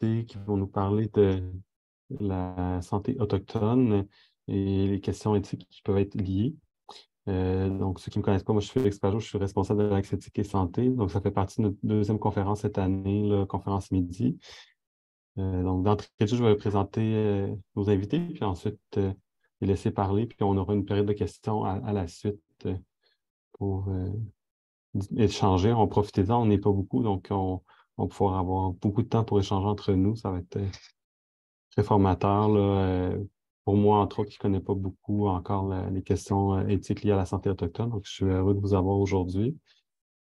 invités qui vont nous parler de la santé autochtone et les questions éthiques qui peuvent être liées. Donc, ceux qui ne me connaissent pas, moi, je suis Félix Pajot, je suis responsable de l'accès éthique et santé. Donc, ça fait partie de notre deuxième conférence cette année, la conférence midi. Donc, d'entrée de jeu, je vais présenter nos invités, puis ensuite les laisser parler, puis on aura une période de questions à la suite pour échanger. On profitez-en, on n'est pas beaucoup, donc on va pouvoir avoir beaucoup de temps pour échanger entre nous. Ça va être très formateur, là, pour moi, entre autres, qui ne connais pas beaucoup encore les questions éthiques liées à la santé autochtone. Donc, je suis heureux de vous avoir aujourd'hui.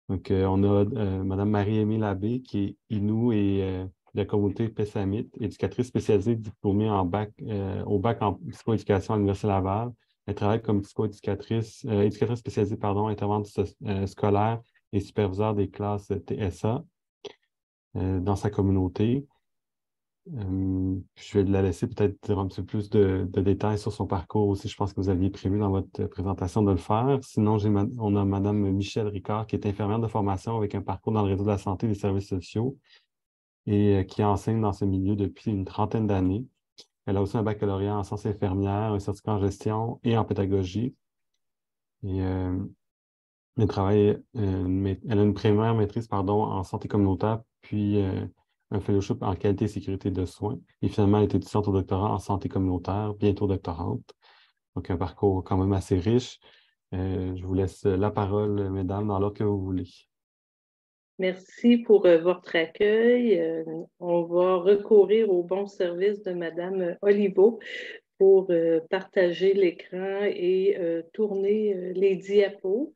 Donc, on a Mme Marie-Aimée Labbé, qui est Innu et de la communauté Pessamite, éducatrice spécialisée diplômée au bac en psychoéducation à l'Université Laval. Elle travaille comme éducatrice spécialisée, intervenante scolaire et superviseur des classes TSA dans sa communauté. Je vais la laisser peut-être dire un petit peu plus de détails sur son parcours aussi. Je pense que vous aviez prévu dans votre présentation de le faire. Sinon, on a Mme Michèle Ricard, qui est infirmière de formation avec un parcours dans le réseau de la santé et des services sociaux et qui enseigne dans ce milieu depuis une trentaine d'années. Elle a aussi un baccalauréat en sciences infirmières, un certificat en gestion et en pédagogie. Et elle a une première maîtrise en santé communautaire, puis un fellowship en qualité et sécurité de soins. Et finalement, elle est étudiante au doctorat en santé communautaire, bientôt doctorante. Donc, un parcours quand même assez riche. Je vous laisse la parole, mesdames, dans l'ordre que vous voulez. Merci pour votre accueil. On va recourir au bon service de Madame Olivo pour partager l'écran et tourner les diapos.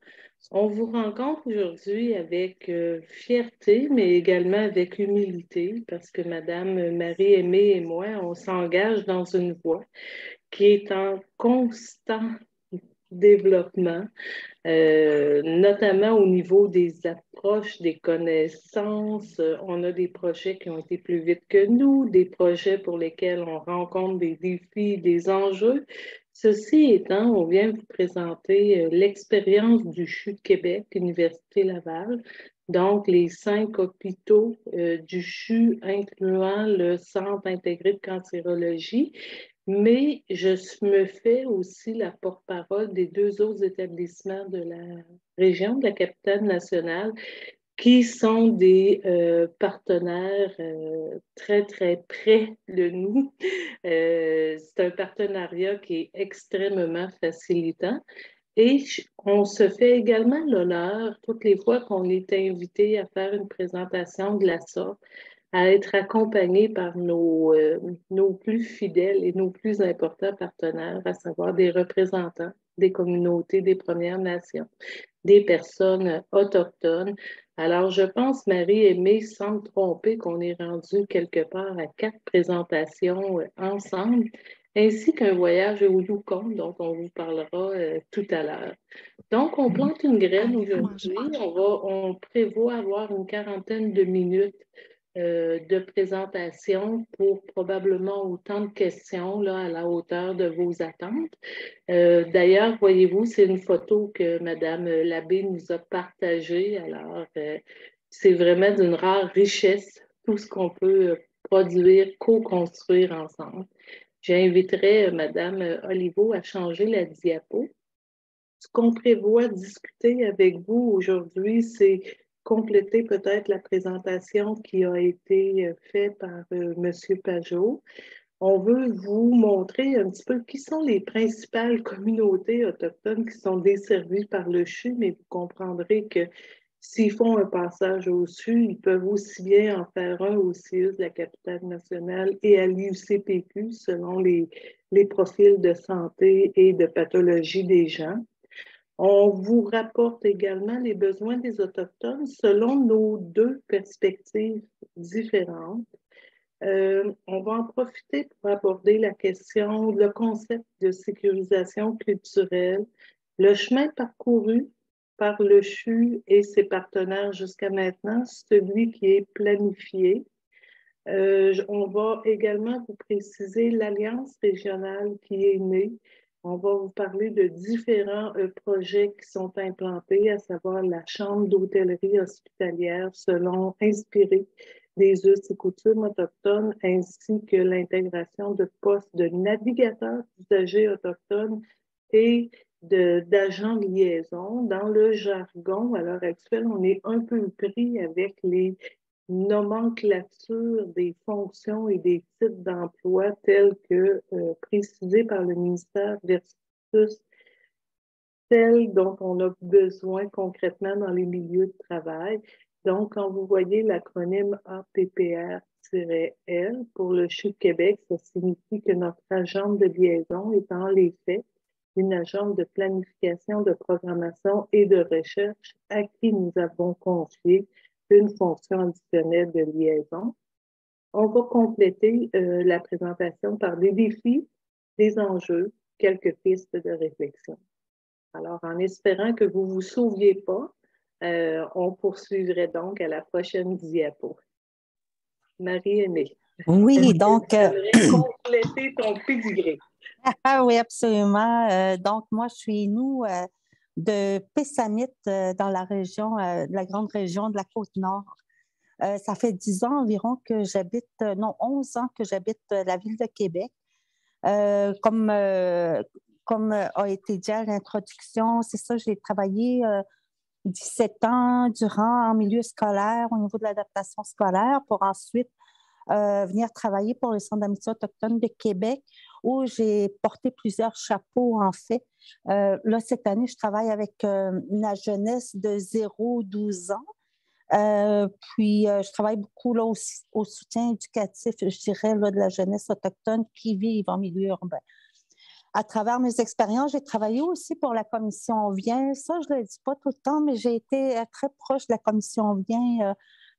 On vous rencontre aujourd'hui avec fierté, mais également avec humilité, parce que Madame Marie-Aimée et moi, on s'engage dans une voie qui est en constant développement, notamment au niveau des approches, des connaissances. On a des projets qui ont été plus vite que nous, des projets pour lesquels on rencontre des défis, des enjeux. Ceci étant, on vient vous présenter l'expérience du CHU de Québec, Université Laval. Donc, les 5 hôpitaux du CHU, incluant le Centre intégré de cancérologie, mais je me fais aussi la porte-parole des 2 autres établissements de la région, de la capitale nationale, qui sont des partenaires très, très près de nous. C'est un partenariat qui est extrêmement facilitant. Et on se fait également l'honneur, toutes les fois qu'on est invité à faire une présentation de la sorte, à être accompagnés par nos plus fidèles et nos plus importants partenaires, à savoir des représentants des communautés des Premières Nations, des personnes autochtones. Alors, je pense, Marie-Aimée, sans me tromper, qu'on est rendu quelque part à 4 présentations ensemble, ainsi qu'un voyage au Yukon, dont on vous parlera tout à l'heure. Donc, on plante une graine aujourd'hui. On prévoit avoir une quarantaine de minutes de présentation pour probablement autant de questions là, à la hauteur de vos attentes. D'ailleurs, voyez-vous, c'est une photo que Mme Labbé nous a partagée. Alors, c'est vraiment d'une rare richesse, tout ce qu'on peut produire, co-construire ensemble. J'inviterai Mme Olivo à changer la diapo. Ce qu'on prévoit discuter avec vous aujourd'hui, c'est compléter peut-être la présentation qui a été faite par M. Pajot. On veut vous montrer un petit peu qui sont les principales communautés autochtones qui sont desservies par le CHU, mais vous comprendrez que s'ils font un passage au CHU, ils peuvent aussi bien en faire un au CIUS de la capitale nationale et à l'IUCPQ selon les profils de santé et de pathologie des gens. On vous rapporte également les besoins des Autochtones selon nos 2 perspectives différentes. On va en profiter pour aborder la question, le concept de sécurisation culturelle, le chemin parcouru par le CHU et ses partenaires jusqu'à maintenant, celui qui est planifié. On va également vous préciser l'Alliance régionale qui est née. On va vous parler de différents projets qui sont implantés, à savoir la Chambre d'hôtellerie hospitalière inspirée des us et coutumes autochtones, ainsi que l'intégration de postes de navigateurs usagers autochtones et d'agents de liaison. Dans le jargon, à l'heure actuelle, on est un peu pris avec les nomenclatures des fonctions et des types d'emploi tels que précisés par le ministère versus celles dont on a besoin concrètement dans les milieux de travail. Donc, quand vous voyez l'acronyme APPR-L pour le CHU de Québec, ça signifie que notre agente de liaison est en les faits une agente de planification, de programmation et de recherche à qui nous avons confié une fonction additionnelle de liaison. On va compléter la présentation par des défis, des enjeux, quelques pistes de réflexion. Alors, en espérant que vous ne vous souveniez pas, on poursuivrait donc à la prochaine diapo. Marie-Aimée. Oui, donc... Tu aimerais compléter ton pédigré. Ah oui, absolument. Donc, moi, je suis nous de Pessamit dans la région, la grande région de la Côte-Nord. Ça fait 10 ans environ que j'habite, non, 11 ans que j'habite la ville de Québec. Comme a été dit à l'introduction, c'est ça, j'ai travaillé 17 ans durant en milieu scolaire au niveau de l'adaptation scolaire pour ensuite venir travailler pour le Centre d'amitié autochtone de Québec où j'ai porté plusieurs chapeaux en fait. Là, cette année, je travaille avec la jeunesse de 0-12 ans. Puis, je travaille beaucoup là, au soutien éducatif, je dirais, là, de la jeunesse autochtone qui vit en milieu urbain. À travers mes expériences, j'ai travaillé aussi pour la Commission Vient. Ça, je ne le dis pas tout le temps, mais j'ai été très proche de la Commission Vient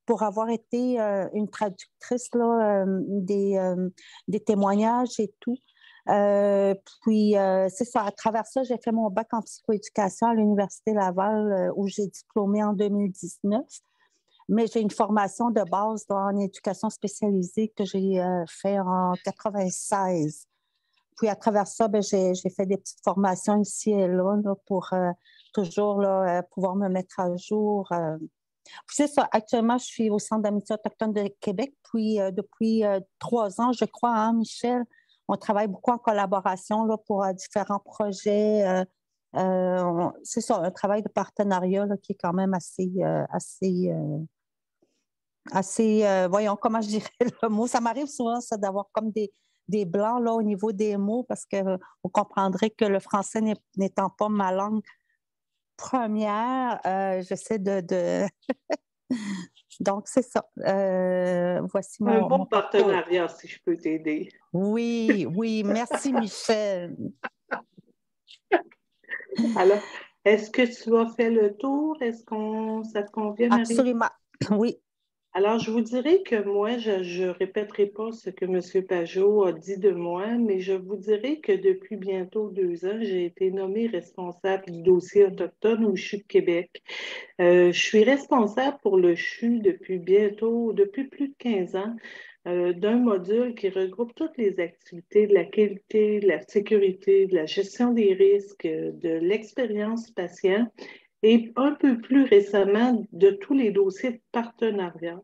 pour avoir été une traductrice là, des témoignages et tout. Puis, c'est ça. À travers ça, j'ai fait mon bac en psychoéducation à l'Université Laval où j'ai diplômé en 2019. Mais j'ai une formation de base en éducation spécialisée que j'ai fait en 96. Puis à travers ça, j'ai fait des petites formations ici et là, pour toujours là, pouvoir me mettre à jour. Puis c'est ça, actuellement, je suis au Centre d'amitié autochtone de Québec. Puis depuis 3 ans, je crois, hein, Michel, on travaille beaucoup en collaboration là, pour différents projets. C'est ça, un travail de partenariat là, qui est quand même assez voyons, comment je dirais le mot. Ça m'arrive souvent, ça, d'avoir comme des blancs là, au niveau des mots parce que vous comprendrez que le français n'étant pas ma langue première, j'essaie de... Donc, c'est ça. Voici Un mon bon parcours. partenariat, si je peux t'aider. Oui, oui. Merci, Michel. Alors, est-ce que tu as fait le tour? Ça te convient, Marie? Absolument, oui. Alors, je vous dirais que moi, je ne répéterai pas ce que M. Pajot a dit de moi, mais je vous dirais que depuis bientôt 2 ans, j'ai été nommée responsable du dossier autochtone au CHU de Québec. Je suis responsable pour le CHU depuis plus de 15 ans, d'un module qui regroupe toutes les activités de la qualité, de la sécurité, de la gestion des risques, de l'expérience patient et un peu plus récemment de tous les dossiers de partenariat.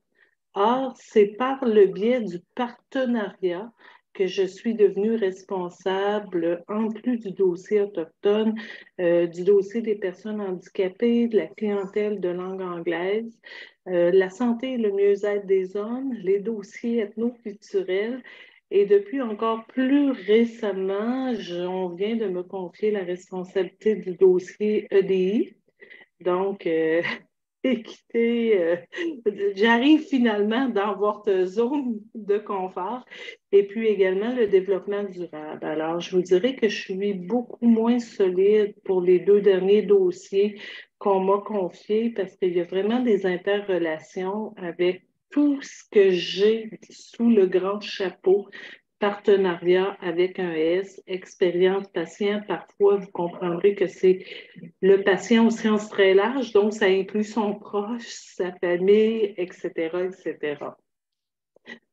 Or, c'est par le biais du partenariat que je suis devenue responsable, en plus du dossier autochtone, du dossier des personnes handicapées, de la clientèle de langue anglaise, la santé et le mieux-être des hommes, les dossiers ethnoculturels. Et depuis encore plus récemment, on vient de me confier la responsabilité du dossier EDI. Donc, écoutez, j'arrive finalement dans votre zone de confort et puis également le développement durable. Alors, je vous dirais que je suis beaucoup moins solide pour les 2 derniers dossiers qu'on m'a confiés parce qu'il y a vraiment des interrelations avec tout ce que j'ai sous le grand chapeau partenariat avec un S, expérience patient. Parfois, vous comprendrez que c'est le patient au sens très large, donc ça inclut son proche, sa famille, etc., etc.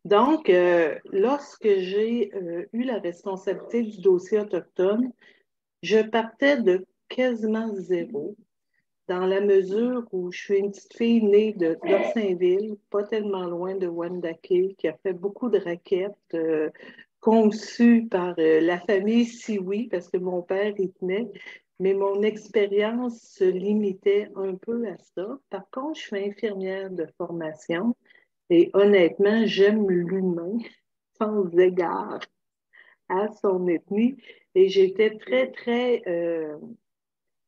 Donc, lorsque j'ai eu la responsabilité du dossier autochtone, je partais de quasiment zéro. dans la mesure où je suis une petite fille née de Dorsainville, pas tellement loin de Wendake, qui a fait beaucoup de raquettes conçues par la famille Sioui, parce que mon père y tenait, mais mon expérience se limitait un peu à ça. Par contre, je suis infirmière de formation et honnêtement, j'aime l'humain sans égard à son ethnie et j'étais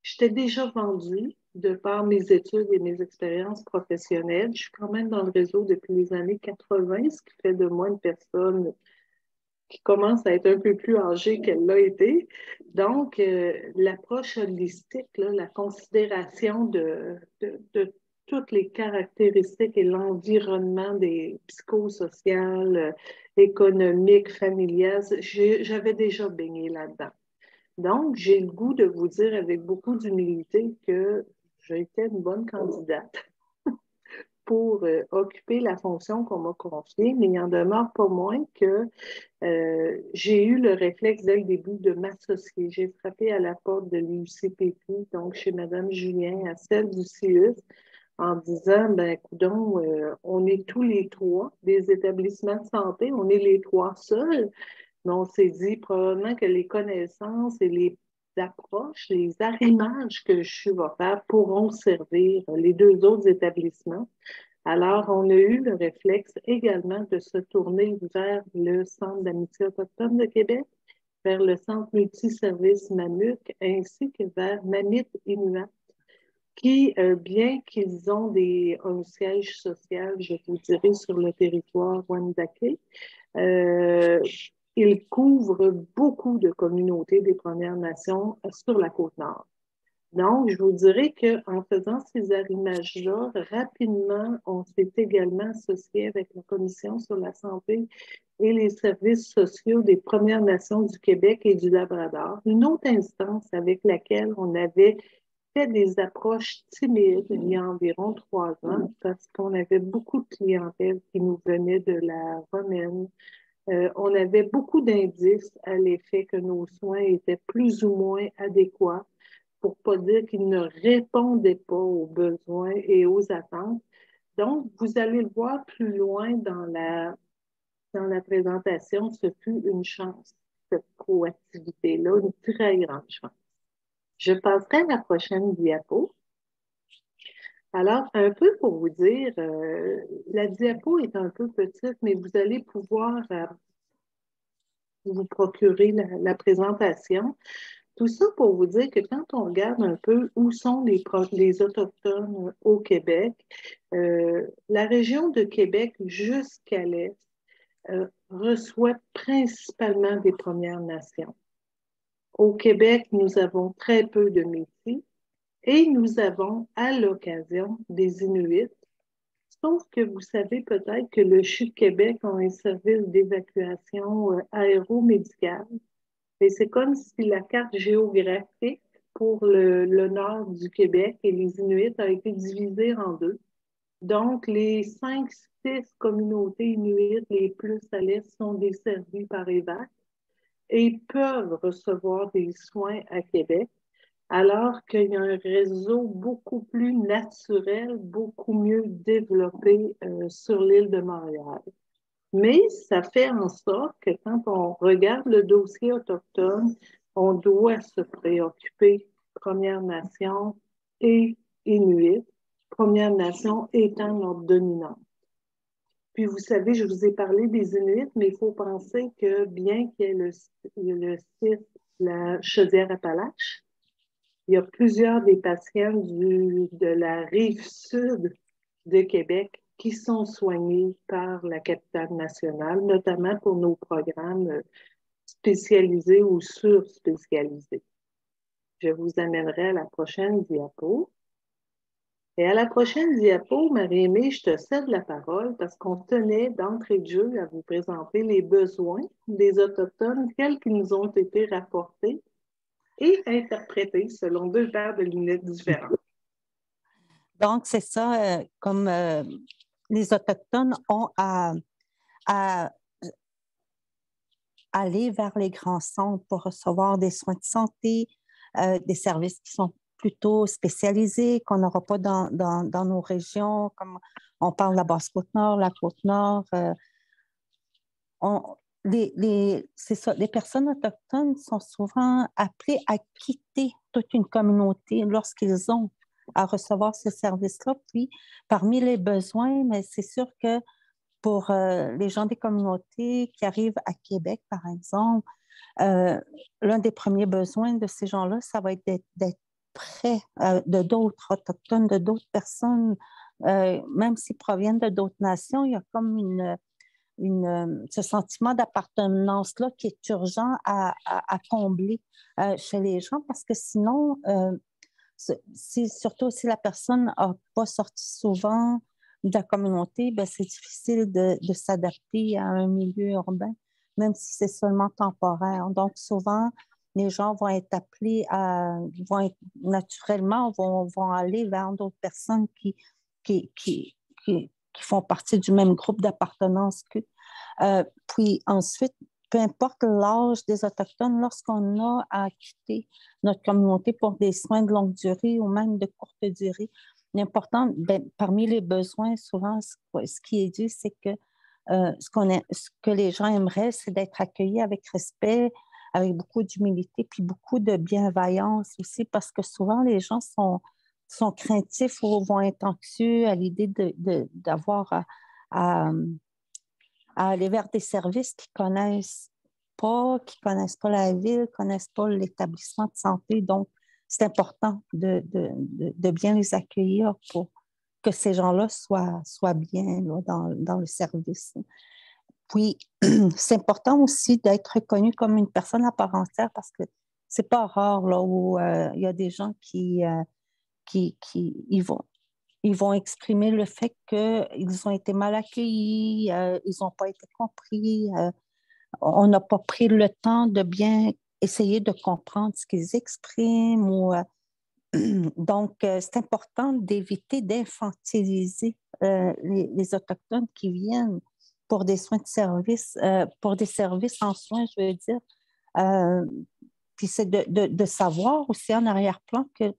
j'étais déjà vendue de par mes études et mes expériences professionnelles. Je suis quand même dans le réseau depuis les années 80, ce qui fait de moi une personne qui commence à être un peu plus âgée qu'elle l'a été. Donc, l'approche holistique, là, la considération de toutes les caractéristiques et l'environnement des psychosociales, économiques, familiales, j'avais déjà baigné là-dedans. Donc, j'ai le goût de vous dire avec beaucoup d'humilité que j'ai été une bonne candidate pour occuper la fonction qu'on m'a confiée, mais il n'en demeure pas moins que j'ai eu le réflexe dès le début de m'associer. J'ai frappé à la porte de l'UCPP, donc chez Mme Julien, à celle du CIUS, en disant, ben, coudonc, on est tous les trois des établissements de santé, on est les trois seuls, mais on s'est dit probablement que les connaissances et les approches, les arrimages que je vais faire pourront servir les deux autres établissements. Alors, on a eu le réflexe également de se tourner vers le Centre d'amitié autochtone de Québec, vers le Centre multiservice Mammut, ainsi que vers Mamit Inuit, qui, bien qu'ils ont un siège social, je vous dirais, sur le territoire Wendake, ils couvrent beaucoup de communautés des Premières Nations sur la Côte-Nord. Donc, je vous dirais qu'en faisant ces arrimages-là, rapidement, on s'est également associé avec la Commission sur la santé et les services sociaux des Premières Nations du Québec et du Labrador, une autre instance avec laquelle on avait fait des approches timides il y a environ 3 ans parce qu'on avait beaucoup de clientèle qui nous venait de la Romaine. On avait beaucoup d'indices à l'effet que nos soins étaient plus ou moins adéquats, pour ne pas dire qu'ils ne répondaient pas aux besoins et aux attentes. Donc, vous allez le voir plus loin dans la présentation, ce fut une chance, cette proactivité-là, une très grande chance. Je passerai à la prochaine diapo. Alors, un peu pour vous dire, la diapo est un peu petite, mais vous allez pouvoir vous procurer la présentation. Tout ça pour vous dire que quand on regarde un peu où sont les Autochtones au Québec, la région de Québec jusqu'à l'est reçoit principalement des Premières Nations. Au Québec, nous avons très peu de métiers et nous avons à l'occasion des Inuits. Sauf que vous savez peut-être que le CHU de Québec a un service d'évacuation aéromédicale. Et c'est comme si la carte géographique pour le nord du Québec et les Inuits a été divisée en deux. Donc, les 5-6 communautés inuites les plus à l'est sont desservies par EVAC et peuvent recevoir des soins à Québec, alors qu'il y a un réseau beaucoup plus naturel, beaucoup mieux développé sur l'île de Montréal. Mais ça fait en sorte que quand on regarde le dossier autochtone, on doit se préoccuper Premières Nations et Inuits, Premières Nations étant notre dominante. Puis vous savez, je vous ai parlé des Inuits, mais il faut penser que bien qu'il y ait le site, la Chaudière-Appalaches, il y a plusieurs des patients de la rive sud de Québec qui sont soignés par la capitale nationale, notamment pour nos programmes spécialisés ou surspécialisés. Je vous amènerai à la prochaine diapo. Et à la prochaine diapo, Marie-Aimée, je te cède la parole parce qu'on tenait d'entrée de jeu à vous présenter les besoins des Autochtones tels qu'ils nous ont été rapportés et interprétés selon 2 paires de lunettes différentes. Donc, c'est ça, comme les Autochtones ont à aller vers les grands centres pour recevoir des soins de santé, des services qui sont plutôt spécialisés qu'on n'aura pas dans nos régions, comme on parle de la Basse-Côte-Nord, la Côte-Nord. On- c'est ça, les personnes autochtones sont souvent appelées à quitter toute une communauté lorsqu'ils ont à recevoir ce service-là. Puis, parmi les besoins, mais c'est sûr que pour les gens des communautés qui arrivent à Québec, par exemple, l'un des premiers besoins de ces gens-là, ça va être d'être près de d'autres autochtones, de d'autres personnes, même s'ils proviennent de d'autres nations, il y a comme ce sentiment d'appartenance-là qui est urgent à combler chez les gens parce que sinon, surtout si la personne n'a pas sorti souvent de la communauté, ben, c'est difficile de s'adapter à un milieu urbain, même si c'est seulement temporaire. Donc, souvent, les gens vont être appelés naturellement, vont aller vers d'autres personnes qui, qui, qui font partie du même groupe d'appartenance qu'eux. Puis ensuite, peu importe l'âge des Autochtones, lorsqu'on a à quitter notre communauté pour des soins de longue durée ou même de courte durée, l'important, parmi les besoins, souvent, ce qui est dit, c'est que ce que les gens aimeraient, c'est d'être accueillis avec respect, avec beaucoup d'humilité, puis beaucoup de bienveillance aussi, parce que souvent, les gens sont craintifs ou vont être anxieux à l'idée d'avoir à aller vers des services qui connaissent pas la ville, connaissent pas l'établissement de santé. Donc, c'est important de bien les accueillir pour que ces gens-là soient bien là, dans le service. Puis, c'est important aussi d'être reconnu comme une personne à part entière parce que c'est pas rare là, où il y a des gens qui ils vont exprimer le fait qu'ils ont été mal accueillis, ils n'ont pas été compris, on n'a pas pris le temps de bien essayer de comprendre ce qu'ils expriment. Donc, c'est important d'éviter d'infantiliser les Autochtones qui viennent pour des soins de service, pour des services en soins, je veux dire. Euh, Puis c'est de savoir aussi en arrière-plan que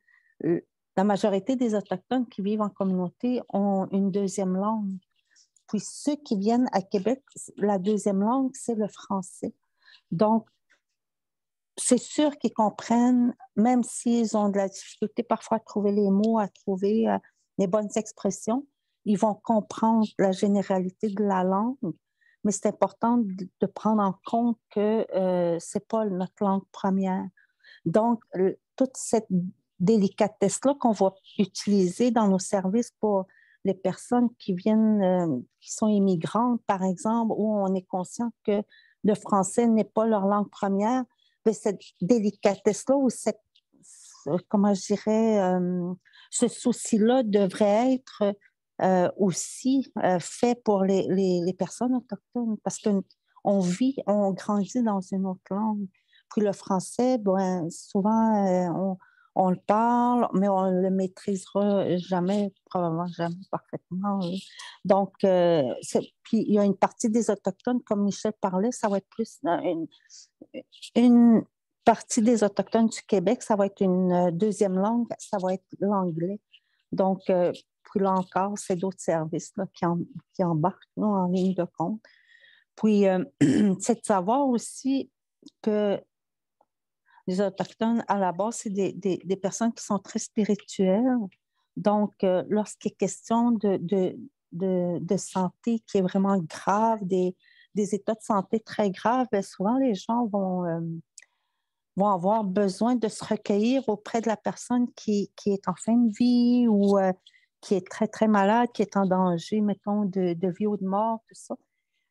la majorité des Autochtones qui vivent en communauté ont une deuxième langue. Puis ceux qui viennent à Québec, la deuxième langue, c'est le français. Donc, c'est sûr qu'ils comprennent, même s'ils ont de la difficulté parfois à trouver les mots, à trouver les bonnes expressions, ils vont comprendre la généralité de la langue, mais c'est important de prendre en compte que ce n'est pas notre langue première. Donc, toute cette délicatesse-là qu'on va utiliser dans nos services pour les personnes qui viennent, qui sont immigrantes, par exemple, où on est conscient que le français n'est pas leur langue première, mais cette délicatesse-là ou comment je dirais, ce souci-là devrait être aussi fait pour les personnes autochtones parce qu'on vit, on grandit dans une autre langue. Puis le français, ben, souvent, on le parle, mais on ne le maîtrisera jamais, probablement jamais parfaitement. Donc, puis il y a une partie des Autochtones, comme Michel parlait, ça va être plus une partie des Autochtones du Québec, ça va être une deuxième langue, ça va être l'anglais. Donc, puis là encore, c'est d'autres services là, qui embarquent là, en ligne de compte. Puis, c'est de savoir aussi que les Autochtones, à la base, c'est des personnes qui sont très spirituelles. Donc, lorsqu'il est question de santé qui est vraiment grave, des états de santé très graves, bien souvent les gens vont avoir besoin de se recueillir auprès de la personne qui est en fin de vie ou qui est très, très malade, qui est en danger, mettons, de vie ou de mort, tout ça.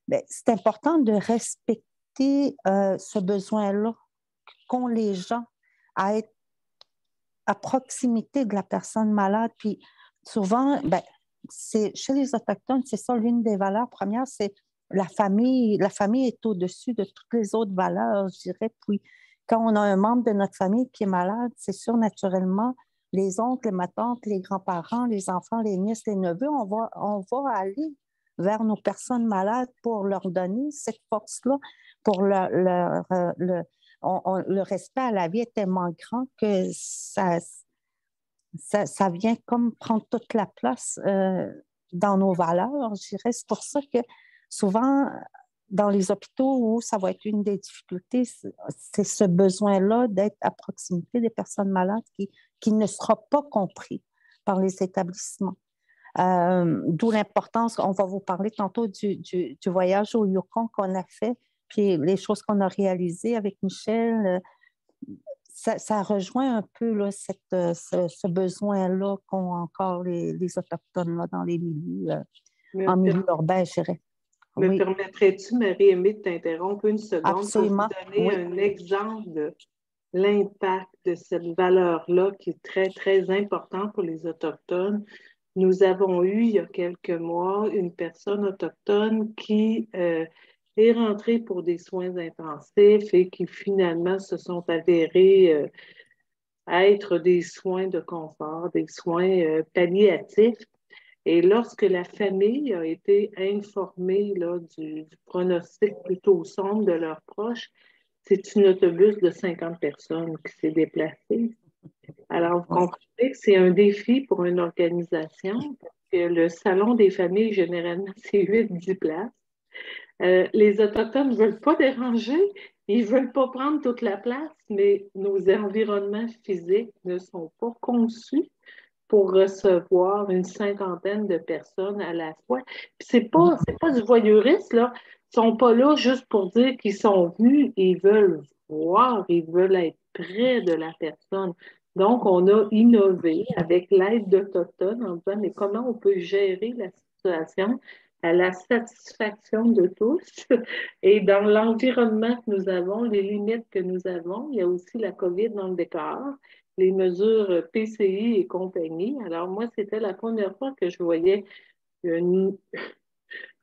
Bien, c'est important de respecter ce besoin-là qu'ont les gens à être à proximité de la personne malade. Puis souvent, ben, chez les Autochtones, c'est ça l'une des valeurs premières, c'est la famille. La famille est au-dessus de toutes les autres valeurs, je dirais. Puis quand on a un membre de notre famille qui est malade, c'est sûr, naturellement, les oncles, les tantes, les grands-parents, les enfants, les nièces, les neveux, on va aller vers nos personnes malades pour leur donner cette force-là, pour le respect à la vie est tellement grand que ça vient comme prendre toute la place dans nos valeurs, je dirais. C'est pour ça que souvent, dans les hôpitaux où ça va être une des difficultés, c'est ce besoin-là d'être à proximité des personnes malades qui ne sera pas compris par les établissements. D'où l'importance, on va vous parler tantôt du voyage au Yukon qu'on a fait, puis les choses qu'on a réalisées avec Michel. Ça rejoint un peu là, ce besoin-là qu'ont encore les Autochtones là, dans les milieux, en milieu urbain, je dirais. Me Oui, permettrais-tu, Marie-Aimée, de t'interrompre une seconde pour vous absolument. donner Oui, un exemple de l'impact de cette valeur-là qui est très, très important pour les Autochtones? Nous avons eu, il y a quelques mois, une personne autochtone qui est rentrée pour des soins intensifs et qui finalement se sont avérés être des soins de confort, des soins palliatifs. Et lorsque la famille a été informée là, du pronostic plutôt sombre de leurs proches, c'est un autobus de 50 personnes qui s'est déplacé. Alors, vous oui, comprenez que c'est un défi pour une organisation, parce que le salon des familles, généralement, c'est 8-10 places. Les Autochtones ne veulent pas déranger, ils ne veulent pas prendre toute la place, mais nos environnements physiques ne sont pas conçus pour recevoir une cinquantaine de personnes à la fois. Puis c'est pas du voyeurisme, là. Ils ne sont pas là juste pour dire qu'ils sont venus, ils veulent voir, ils veulent être près de la personne. Donc, on a innové avec l'aide d'Autochtones en disant, mais comment on peut gérer la situation à la satisfaction de tous? Et dans l'environnement que nous avons, les limites que nous avons, il y a aussi la COVID dans le décor, les mesures PCI et compagnie. Alors, moi, c'était la première fois que je voyais une,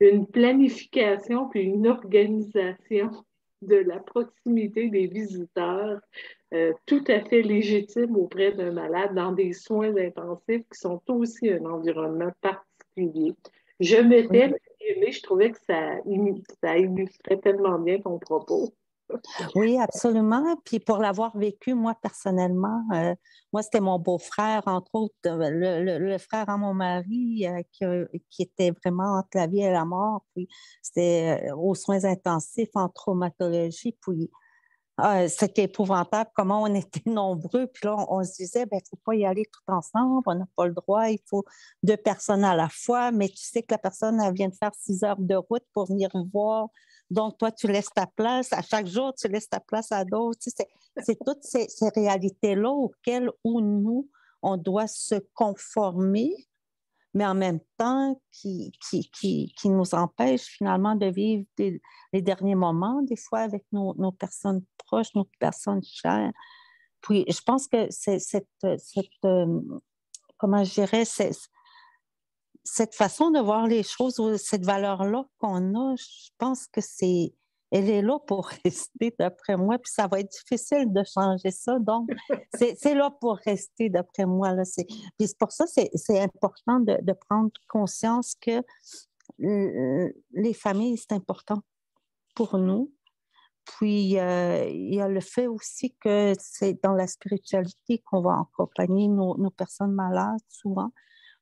une planification puis une organisation de la proximité des visiteurs tout à fait légitime auprès d'un malade dans des soins intensifs qui sont aussi un environnement particulier. Je m'étais oui. aimée, je trouvais que ça illustrait tellement bien ton propos. Oui, absolument. Puis pour l'avoir vécu, moi, personnellement, moi, c'était mon beau-frère, entre autres, le frère à mon mari, qui était vraiment entre la vie et la mort. Puis c'était aux soins intensifs, en traumatologie. Puis c'était épouvantable comment on était nombreux. Puis là, on se disait, ben, il ne faut pas y aller tout ensemble, on n'a pas le droit, il faut 2 personnes à la fois, mais tu sais que la personne, elle vient de faire 6 heures de route pour venir voir. Donc, toi, tu laisses ta place. À chaque jour, tu laisses ta place à d'autres. Tu sais, c'est toutes ces réalités-là auxquelles nous, on doit se conformer, mais en même temps qui nous empêche finalement de vivre les derniers moments, des fois avec nos personnes proches, nos personnes chères. Puis je pense que c'est comment je dirais, cette façon de voir les choses, cette valeur-là qu'on a, je pense que elle est là pour rester, d'après moi, puis ça va être difficile de changer ça. Donc, c'est là pour rester, d'après moi. Là. Puis c'est pour ça que c'est important de prendre conscience que les familles, c'est important pour nous. Puis, il y a le fait aussi que c'est dans la spiritualité qu'on va accompagner nos personnes malades, souvent.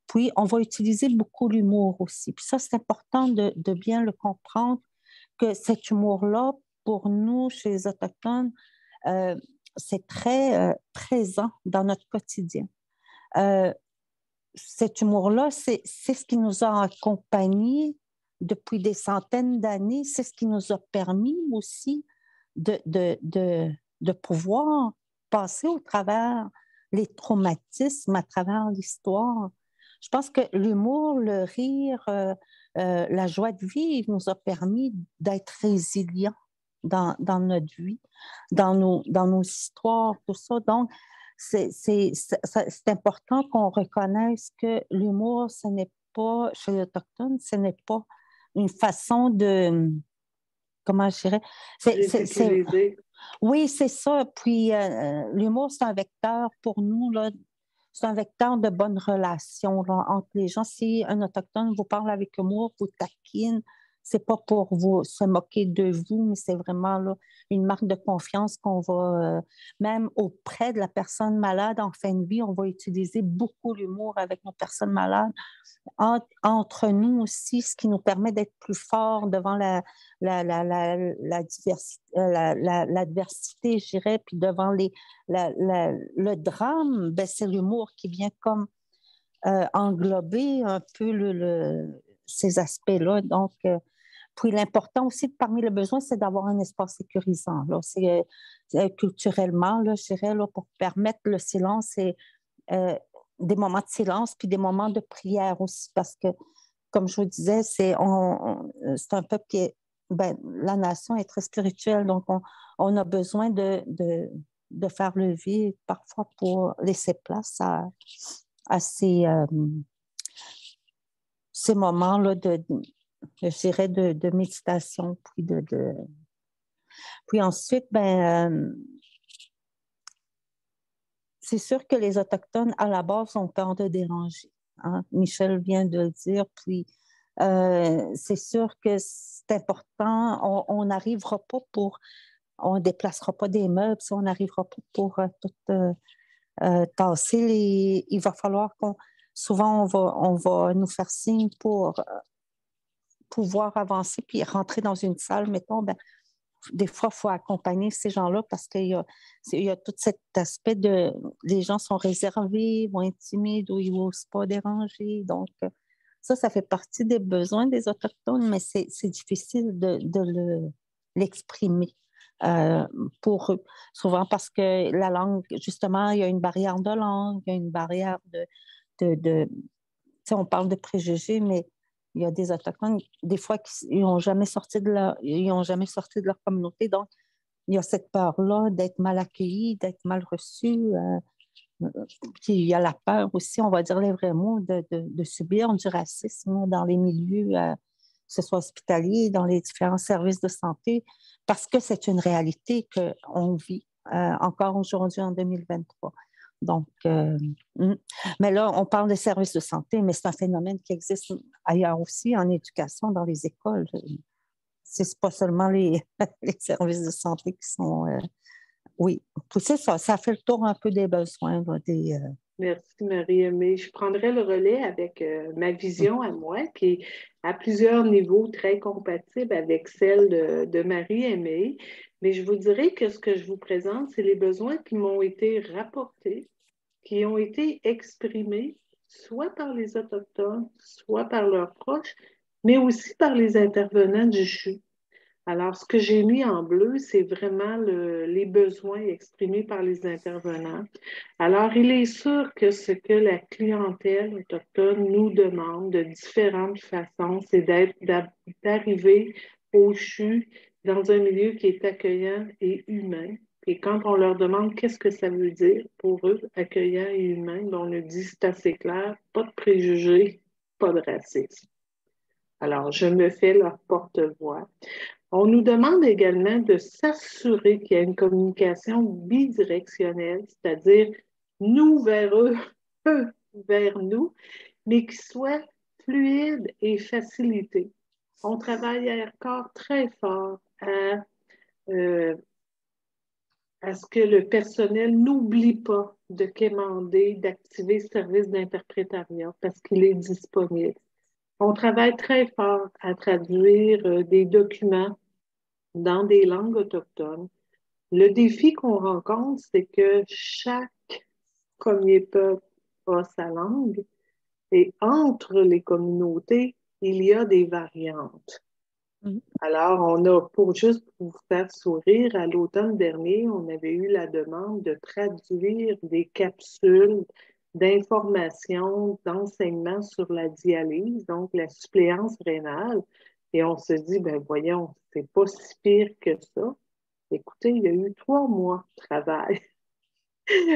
Puis, on va utiliser beaucoup l'humour aussi. Puis ça, c'est important de bien le comprendre, que cet humour-là, pour nous, chez les Autochtones, euh, c'est très présent dans notre quotidien. Euh, Cet humour-là, c'est ce qui nous a accompagnés depuis des centaines d'années. C'est ce qui nous a permis aussi de pouvoir passer au travers les traumatismes, à travers l'histoire. Je pense que l'humour, le rire, la joie de vivre nous a permis d'être résilients dans notre vie, dans nos histoires, tout ça. Donc, c'est important qu'on reconnaisse que l'humour, ce n'est pas, chez l'Autochtone, ce n'est pas une façon de, comment je dirais, Ridiculiser. oui, c'est ça. Puis l'humour, c'est un vecteur pour nous, là, c'est un vecteur de bonnes relations là, entre les gens. Si un Autochtone vous parle avec humour, vous taquine, c'est pas pour vous se moquer de vous, mais c'est vraiment là, une marque de confiance qu'on va, même auprès de la personne malade en fin de vie, on va utiliser beaucoup l'humour avec nos personnes malades. Entre nous aussi, ce qui nous permet d'être plus forts devant l'adversité, je dirais, puis devant le drame, ben, c'est l'humour qui vient comme englober un peu ces aspects-là. Donc, puis l'important aussi, parmi les besoins, c'est d'avoir un espace sécurisant. Là. Culturellement, là, je dirais, là, pour permettre le silence et euh, des moments de silence, puis des moments de prière aussi, parce que, comme je vous disais, c'est un peuple qui est, ben, la nation est très spirituelle, donc on a besoin de faire le vide parfois pour laisser place à ces moments-là je dirais, de méditation, puis ensuite, ben, c'est sûr que les Autochtones, à la base, ont peur de déranger. Hein? Michel vient de le dire. Puis, c'est sûr que c'est important. On n'arrivera pas on ne déplacera pas des meubles, on n'arrivera pas pour tout tasser. Il va falloir souvent, on va nous faire signe pour pouvoir avancer puis rentrer dans une salle, mettons, ben, des fois, il faut accompagner ces gens-là parce qu'il y a tout cet aspect les gens sont réservés, vont être timides ou ils n'osent pas déranger. Donc, ça fait partie des besoins des Autochtones, mais c'est difficile de l'exprimer pour eux. Souvent parce que la langue, justement, il y a une barrière de langue, il y a une barrière tu sais, on parle de préjugés, mais il y a des Autochtones, des fois, ils n'ont jamais sorti ils ont jamais sorti de leur communauté. Donc, il y a cette peur-là d'être mal accueilli, d'être mal reçu. Puis il y a la peur aussi, on va dire les vrais mots, de subir du racisme dans les milieux, que ce soit hospitaliers, dans les différents services de santé, parce que c'est une réalité qu'on vit encore aujourd'hui en 2023. Donc, mais là, on parle des services de santé, mais c'est un phénomène qui existe ailleurs aussi, en éducation, dans les écoles. C'est pas seulement les services de santé qui sont... oui, c'est ça, ça fait le tour un peu des besoins. Là, Merci, Marie-Aimée. Je prendrai le relais avec ma vision à moi, qui est à plusieurs niveaux très compatible avec celle de Marie-Aimée. Mais je vous dirais que ce que je vous présente, c'est les besoins qui m'ont été rapportés, qui ont été exprimés, soit par les Autochtones, soit par leurs proches, mais aussi par les intervenants du CHU. Alors, ce que j'ai mis en bleu, c'est vraiment les besoins exprimés par les intervenants. Alors, il est sûr que ce que la clientèle autochtone nous demande de différentes façons, c'est d'arriver au CHU dans un milieu qui est accueillant et humain. Et quand on leur demande qu'est-ce que ça veut dire pour eux, accueillant et humain, on le dit, c'est assez clair, pas de préjugés, pas de racisme. Alors, je me fais leur porte-voix. On nous demande également de s'assurer qu'il y a une communication bidirectionnelle, c'est-à-dire nous vers eux, eux vers nous, mais qui soit fluide et facilitée. On travaille encore très fort à ce que le personnel n'oublie pas de quémander, d'activer le service d'interprétariat parce qu'il est disponible. On travaille très fort à traduire des documents dans des langues autochtones. Le défi qu'on rencontre, c'est que chaque premier peuple a sa langue et entre les communautés, il y a des variantes. Alors, juste pour vous faire sourire, à l'automne dernier, on avait eu la demande de traduire des capsules d'informations, d'enseignement sur la dialyse, donc la suppléance rénale. Et on se dit, ben voyons, c'est pas si pire que ça. Écoutez, il y a eu 3 mois de travail.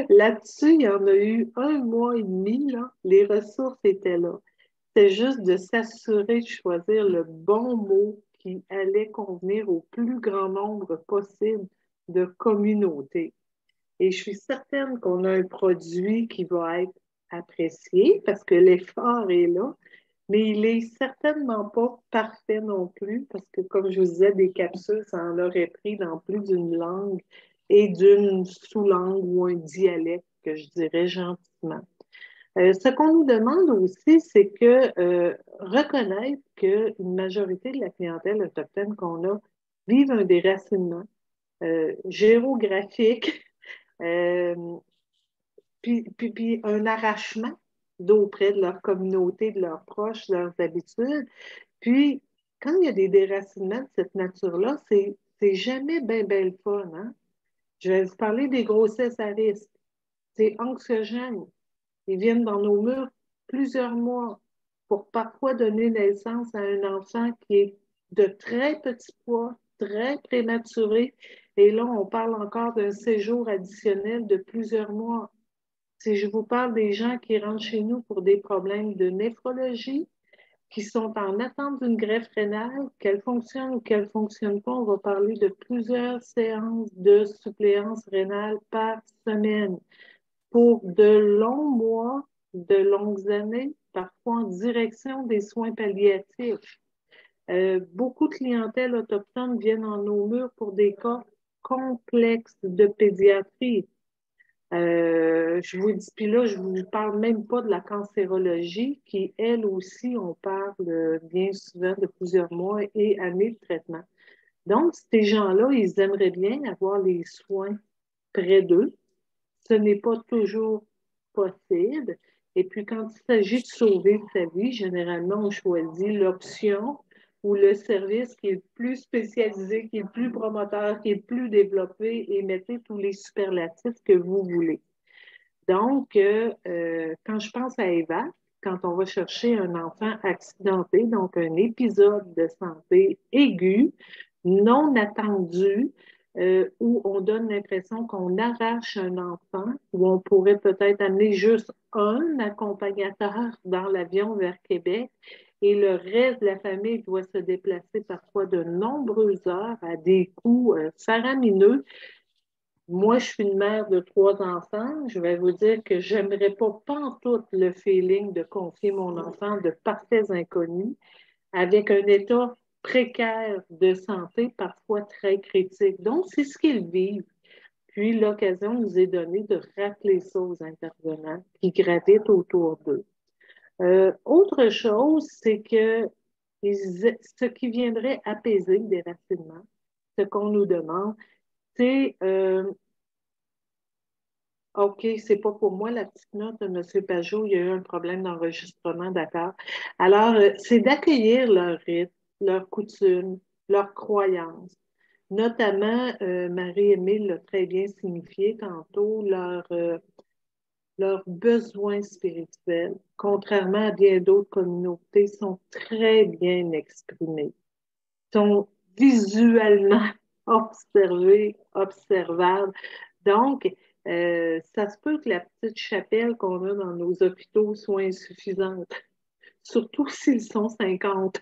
Là-dessus, il y en a eu 1 mois et demi, là. Les ressources étaient là. C'est juste de s'assurer de choisir le bon mot qui allait convenir au plus grand nombre possible de communautés. Et je suis certaine qu'on a un produit qui va être apprécié parce que l'effort est là, mais il n'est certainement pas parfait non plus, parce que, comme je vous disais, des capsules, ça en aurait pris dans plus d'une langue et d'une sous-langue ou un dialecte, que je dirais gentiment. Ce qu'on nous demande aussi, c'est que reconnaître qu'une majorité de la clientèle autochtone qu'on a vive un déracinement géographique, euh, puis un arrachement d'auprès de leur communauté, de leurs proches, de leurs habitudes. Puis, quand il y a des déracinements de cette nature-là, c'est jamais bien, bien le fun, hein? Je vais vous parler des grossesses à risque. C'est anxiogène. Ils viennent dans nos murs plusieurs mois pour parfois donner naissance à un enfant qui est de très petit poids, très prématuré. Et là, on parle encore d'un séjour additionnel de plusieurs mois. Si je vous parle des gens qui rentrent chez nous pour des problèmes de néphrologie, qui sont en attente d'une greffe rénale, qu'elle fonctionne ou qu'elle ne fonctionne pas, on va parler de plusieurs séances de suppléance rénale par semaine pour de longs mois, de longues années, parfois en direction des soins palliatifs. Beaucoup de clientèles autochtones viennent en nos murs pour des cas complexes de pédiatrie. Je vous dis, puis là, je ne vous parle même pas de la cancérologie, qui, elle aussi, on parle bien souvent de plusieurs mois et années de traitement. Donc, ces gens-là, ils aimeraient bien avoir les soins près d'eux. Ce n'est pas toujours possible. Et puis, quand il s'agit de sauver sa vie, généralement, on choisit l'option ou le service qui est le plus spécialisé, qui est le plus promoteur, qui est le plus développé et mettez tous les superlatifs que vous voulez. Donc, quand je pense à Eva, quand on va chercher un enfant accidenté, donc un épisode de santé aigu, non attendu, où on donne l'impression qu'on arrache un enfant, où on pourrait peut-être amener juste un accompagnateur dans l'avion vers Québec et le reste de la famille doit se déplacer parfois de nombreuses heures à des coûts faramineux. Moi, je suis une mère de 3 enfants. Je vais vous dire que j'aimerais pas pantoute le feeling de confier mon enfant de parfaits inconnus avec un état précaire de santé, parfois très critique. Donc, c'est ce qu'ils vivent. Puis, l'occasion nous est donnée de rappeler ça aux intervenants qui gravitent autour d'eux. Autre chose, c'est que ce qui viendrait apaiser le déracinement, ce qu'on nous demande, c'est OK, c'est pas pour moi la petite note de M. Pajot, il y a eu un problème d'enregistrement, d'accord. Alors, c'est d'accueillir leur rythme, leurs coutumes, leurs croyances, notamment, Marie-Émile l'a très bien signifié tantôt, leurs besoins spirituels, contrairement à bien d'autres communautés, sont très bien exprimés, sont visuellement observés, observables. Donc, ça se peut que la petite chapelle qu'on a dans nos hôpitaux soit insuffisante, surtout s'ils sont 50.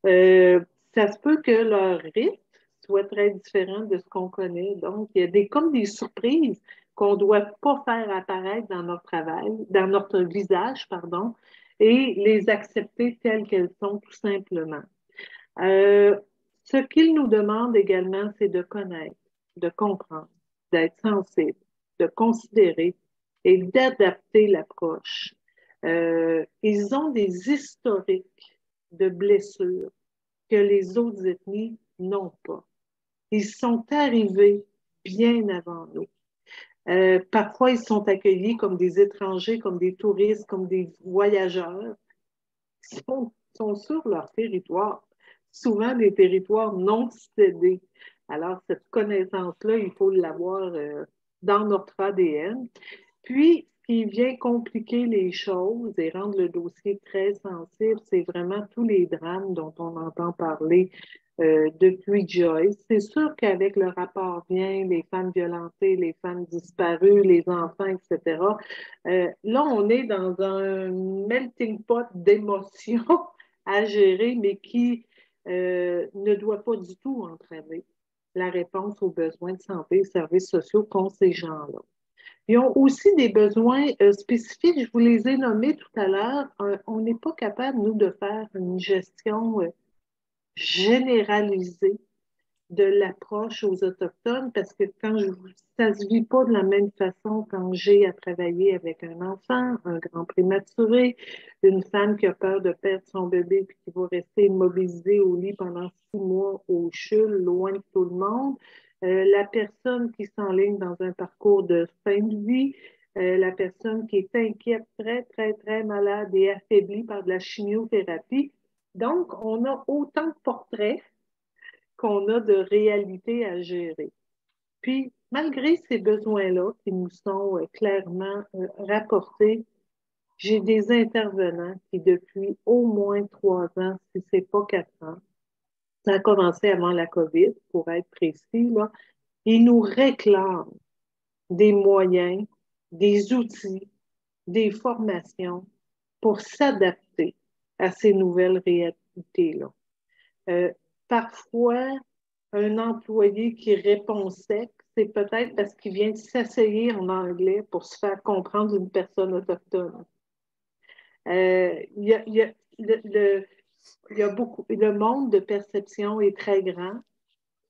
Euh, Ça se peut que leur rythme soit très différent de ce qu'on connaît. Donc, il y a comme des surprises qu'on ne doit pas faire apparaître dans notre travail, dans notre visage, pardon, et les accepter telles qu'elles sont, tout simplement. Euh, Ce qu'ils nous demandent également, c'est de connaître, de comprendre, d'être sensible, de considérer et d'adapter l'approche. Ils ont des historiques de blessures que les autres ethnies n'ont pas. Ils sont arrivés bien avant nous. Parfois, ils sont accueillis comme des étrangers, comme des touristes, comme des voyageurs. Sont sur leur territoire, souvent des territoires non cédés. Alors, cette connaissance-là, il faut l'avoir dans notre ADN. Puis, ce qui vient compliquer les choses et rendre le dossier très sensible, c'est vraiment tous les drames dont on entend parler depuis Joyce. C'est sûr qu'avec le rapport Vient, les femmes violentées, les femmes disparues, les enfants, etc., là, on est dans un melting pot d'émotions à gérer, mais qui ne doit pas du tout entraver la réponse aux besoins de santé et services sociaux qu'ont ces gens-là. Ils ont aussi des besoins spécifiques, je vous les ai nommés tout à l'heure. On n'est pas capable, nous, de faire une gestion généralisée de l'approche aux Autochtones parce que ça ne se vit pas de la même façon quand j'ai à travailler avec un enfant, un grand prématuré, une femme qui a peur de perdre son bébé puis qui va rester immobilisée au lit pendant 6 mois au CHUL, loin de tout le monde. La personne qui s'enligne dans un parcours de fin de vie, la personne qui est inquiète, très, très, très malade et affaiblie par de la chimiothérapie. Donc, on a autant de portraits qu'on a de réalité à gérer. Puis, malgré ces besoins-là qui nous sont clairement rapportés, j'ai des intervenants qui, depuis au moins 3 ans, si ce n'est pas 4 ans, ça a commencé avant la COVID, pour être précis, là, ils nous réclament des moyens, des outils, des formations pour s'adapter à ces nouvelles réalités-là. Parfois, un employé qui répond sec, c'est peut-être parce qu'il vient de s'essayer en anglais pour se faire comprendre d'une personne autochtone. Le monde de perception est très grand,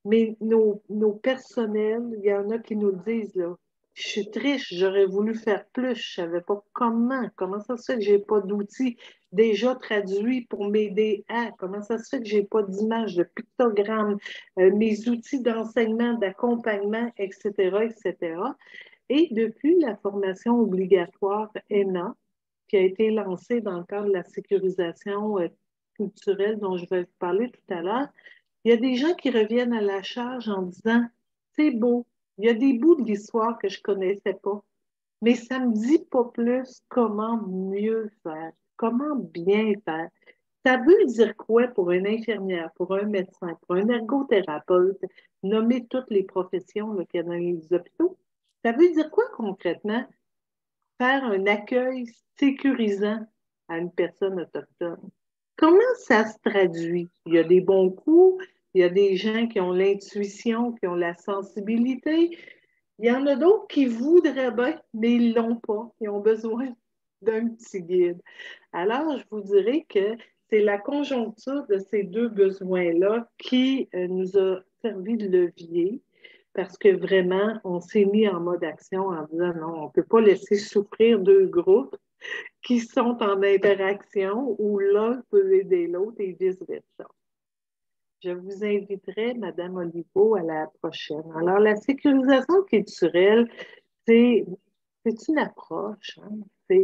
mais nos personnels, il y en a qui nous le disent, là, je suis triste, j'aurais voulu faire plus, je ne savais pas comment ça se fait que je n'ai pas d'outils déjà traduits pour m'aider comment ça se fait que je n'ai pas d'images, de pictogrammes, mes outils d'enseignement, d'accompagnement, etc., etc. Et depuis la formation obligatoire ENA, qui a été lancée dans le cadre de la sécurisation culturelle dont je vais vous parler tout à l'heure, il y a des gens qui reviennent à la charge en disant « C'est beau, il y a des bouts de l'histoire que je ne connaissais pas, mais ça ne me dit pas plus comment mieux faire, comment bien faire. » Ça veut dire quoi pour une infirmière, pour un médecin, pour un ergothérapeute, nommer toutes les professions qu'il y a dans les hôpitaux? Ça veut dire quoi concrètement? Faire un accueil sécurisant à une personne autochtone. Comment ça se traduit? Il y a des bons coups, il y a des gens qui ont l'intuition, qui ont la sensibilité. Il y en a d'autres qui voudraient bien, mais ils ne l'ont pas. Ils ont besoin d'un petit guide. Alors, je vous dirais que c'est la conjoncture de ces deux besoins-là qui nous a servi de levier parce que vraiment, on s'est mis en mode action en disant non, on ne peut pas laisser souffrir deux groupes qui sont en interaction où l'un peut aider l'autre et vice-versa. Je vous inviterai, Madame Olivo, à la prochaine. Alors, la sécurisation culturelle, c'est une approche. Hein?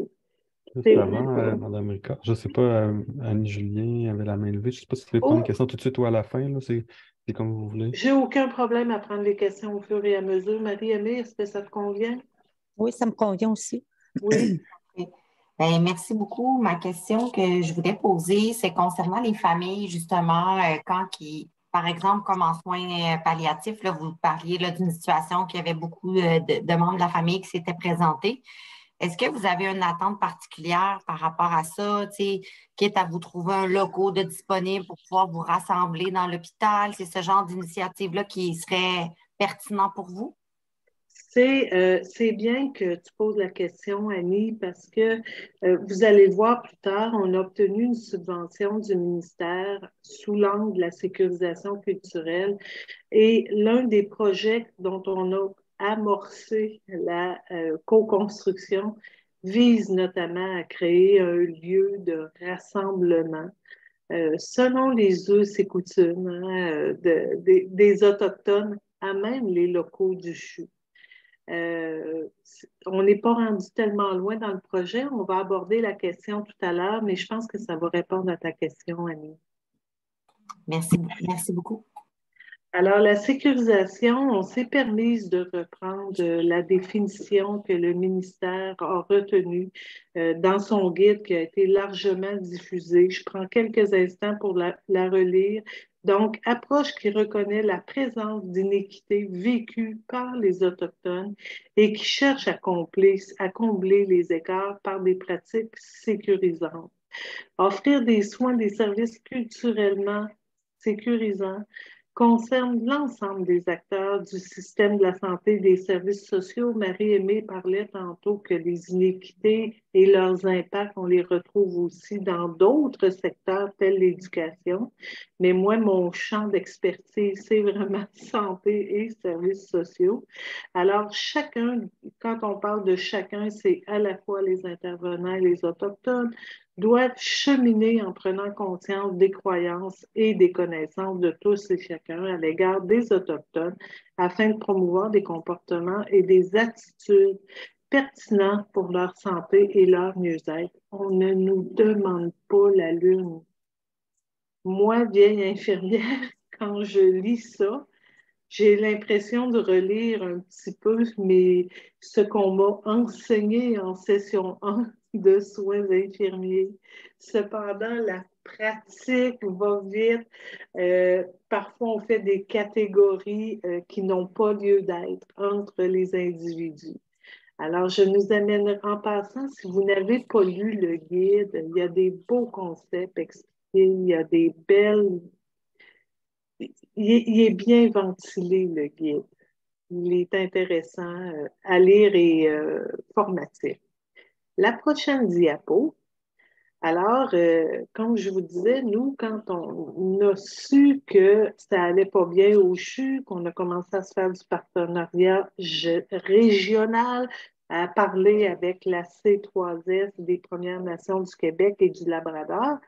Juste avant, Mme Ricard, je ne sais pas, Annie-Julien avait la main levée. Je ne sais pas si vous voulez prendre une question tout de suite ou à la fin. C'est comme vous voulez. J'ai aucun problème à prendre les questions au fur et à mesure. Marie-Aimée, est-ce que ça te convient? Oui, ça me convient aussi. Oui. Bien, merci beaucoup. Ma question que je voulais poser, c'est concernant les familles, justement, par exemple, comme en soins palliatifs, là, vous parliez d'une situation qui avait beaucoup de membres de la famille qui s'étaient présentés. Est-ce que vous avez une attente particulière par rapport à ça, quitte à vous trouver un local de disponible pour pouvoir vous rassembler dans l'hôpital? C'est ce genre d'initiative-là qui serait pertinent pour vous? C'est bien que tu poses la question, Annie, parce que vous allez voir plus tard, on a obtenu une subvention du ministère sous l'angle de la sécurisation culturelle. Et l'un des projets dont on a amorcé la co-construction vise notamment à créer un lieu de rassemblement selon les us et coutumes des Autochtones à même les locaux du CHU. On n'est pas rendu tellement loin dans le projet. On va aborder la question tout à l'heure, mais je pense que ça va répondre à ta question, Annie. Merci beaucoup. Alors, la sécurisation, on s'est permise de reprendre la définition que le ministère a retenue dans son guide qui a été largement diffusé. Je prends quelques instants pour la relire. Donc, approche qui reconnaît la présence d'inéquité vécue par les Autochtones et qui cherche à combler les écarts par des pratiques sécurisantes. Offrir des soins, des services culturellement sécurisants, concerne l'ensemble des acteurs du système de la santé et des services sociaux. Marie-Aimée parlait tantôt que les inéquités et leurs impacts, on les retrouve aussi dans d'autres secteurs tels l'éducation. Mais moi, mon champ d'expertise, c'est vraiment santé et services sociaux. Alors, chacun, quand on parle de chacun, c'est à la fois les intervenants et les autochtones, doivent cheminer en prenant conscience des croyances et des connaissances de tous et chacun à l'égard des Autochtones afin de promouvoir des comportements et des attitudes pertinents pour leur santé et leur mieux-être. On ne nous demande pas la lune. Moi, vieille infirmière, quand je lis ça, j'ai l'impression de relire un petit peu ce qu'on m'a enseigné en session 1 de soins infirmiers. Cependant, la pratique va vite. Parfois, on fait des catégories qui n'ont pas lieu d'être entre les individus. Alors, je nous amène en passant, si vous n'avez pas lu le guide, il y a des beaux concepts expliqués, il y a des belles... Il est bien ventilé, le guide. Il est intéressant à lire et formatif. La prochaine diapo. Alors, comme je vous disais, nous, quand on a su que ça allait pas bien au CHU, qu'on a commencé à se faire du partenariat régional, à parler avec la C3S des Premières Nations du Québec et du Labrador,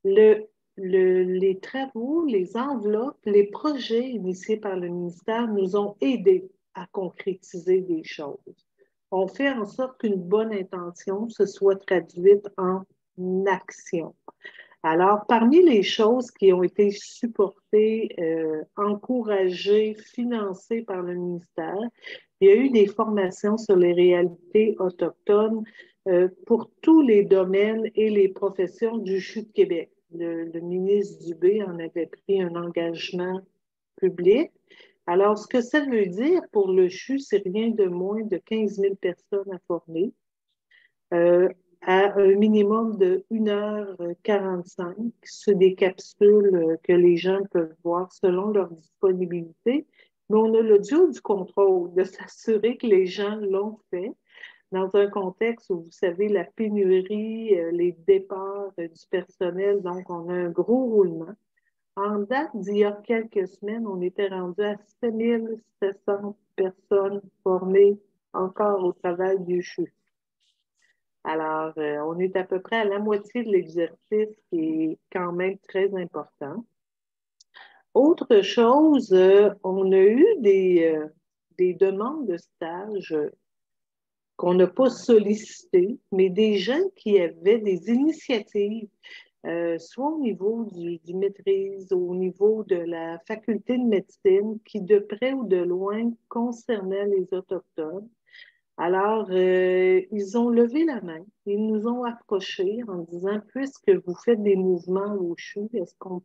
les travaux, les enveloppes, les projets initiés par le ministère nous ont aidés à concrétiser des choses. On fait en sorte qu'une bonne intention se soit traduite en action. Alors, parmi les choses qui ont été supportées, encouragées, financées par le ministère, il y a eu des formations sur les réalités autochtones pour tous les domaines et les professions du CHU de Québec. Le ministre Dubé en avait pris un engagement public. Alors, ce que ça veut dire pour le CHU, c'est rien de moins de 15 000 personnes à former. À un minimum de 1h45 sur des capsules que les gens peuvent voir selon leur disponibilité. Mais on a le duo du contrôle, de s'assurer que les gens l'ont fait dans un contexte où, vous savez, la pénurie, les départs du personnel, donc on a un gros roulement. En date d'il y a quelques semaines, on était rendu à 7700 personnes formées encore au travail du CHU. Alors, on est à peu près à la moitié de l'exercice qui est quand même très important. Autre chose, on a eu des demandes de stage qu'on n'a pas sollicitées, mais des gens qui avaient des initiatives, soit au niveau du maîtrise, au niveau de la faculté de médecine, qui de près ou de loin concernaient les Autochtones. Alors, ils ont levé la main, ils nous ont approchés en disant, puisque vous faites des mouvements au CHU, est-ce qu'on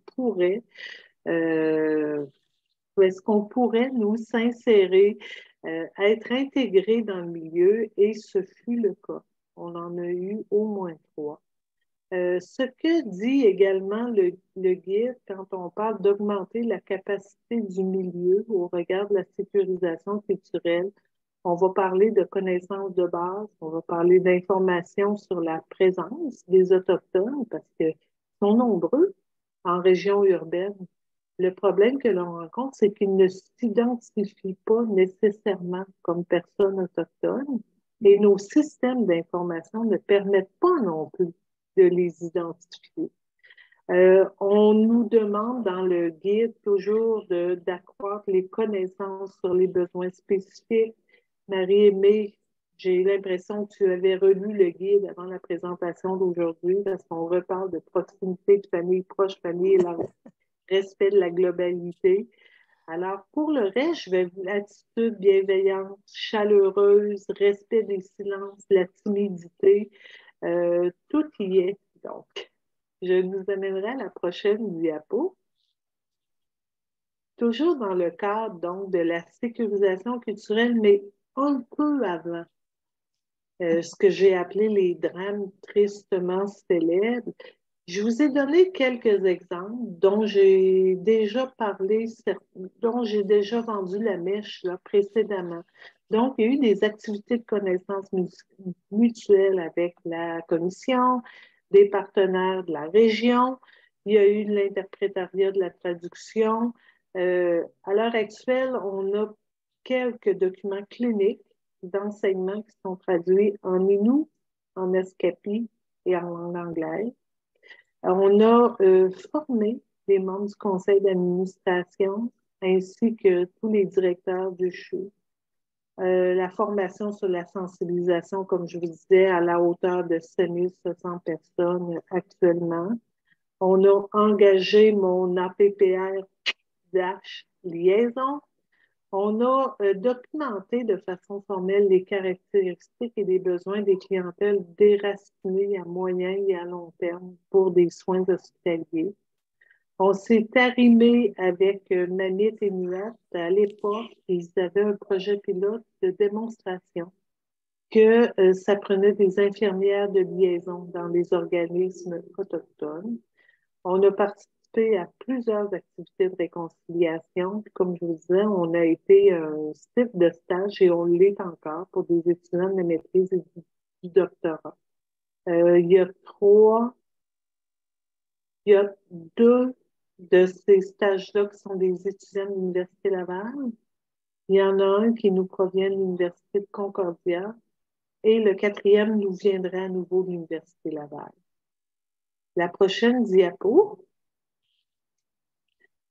pourrait nous s'insérer, être intégrés dans le milieu? Et ce fut le cas. On en a eu au moins 3. Ce que dit également le guide quand on parle d'augmenter la capacité du milieu au regard de la sécurisation culturelle, on va parler de connaissances de base, on va parler d'informations sur la présence des Autochtones parce qu'ils sont nombreux en région urbaine. Le problème que l'on rencontre, c'est qu'ils ne s'identifient pas nécessairement comme personnes autochtones et nos systèmes d'information ne permettent pas non plus de les identifier. On nous demande dans le guide toujours d'accroître les connaissances sur les besoins spécifiques. Marie-Aimée, j'ai l'impression que tu avais relu le guide avant la présentation d'aujourd'hui parce qu'on reparle de proximité, de famille proche, famille et le respect de la globalité. Alors, pour le reste, je vais vous l'attitude bienveillante, chaleureuse, respect des silences, la timidité, tout y est. Donc, je nous amènerai à la prochaine diapo. Toujours dans le cadre, donc, de la sécurisation culturelle, mais un peu avant ce que j'ai appelé les drames tristement célèbres. Je vous ai donné quelques exemples dont j'ai déjà parlé, dont j'ai déjà vendu la mèche là, précédemment. Donc, il y a eu des activités de connaissances mutuelles avec la commission, des partenaires de la région. Il y a eu de l'interprétariat de la traduction. À l'heure actuelle, on a quelques documents cliniques d'enseignement qui sont traduits en Innu, en Escapi et en langue anglaise. On a formé les membres du conseil d'administration ainsi que tous les directeurs du CHU. La formation sur la sensibilisation, comme je vous disais, à la hauteur de 5700 personnes actuellement. On a engagé mon APPR liaison. On a documenté de façon formelle les caractéristiques et les besoins des clientèles déracinées à moyen et à long terme pour des soins hospitaliers. On s'est arrimé avec Manit et Nuat. À l'époque, ils avaient un projet pilote de démonstration que ça prenait des infirmières de liaison dans les organismes autochtones. On a participé à plusieurs activités de réconciliation. Comme je vous disais, on a été un site de stage et on l'est encore pour des étudiants de maîtrise et du doctorat. Il y a deux de ces stages-là qui sont des étudiants de l'Université Laval. Il y en a un qui nous provient de l'Université de Concordia et le quatrième nous viendrait à nouveau de l'Université Laval. La prochaine diapo.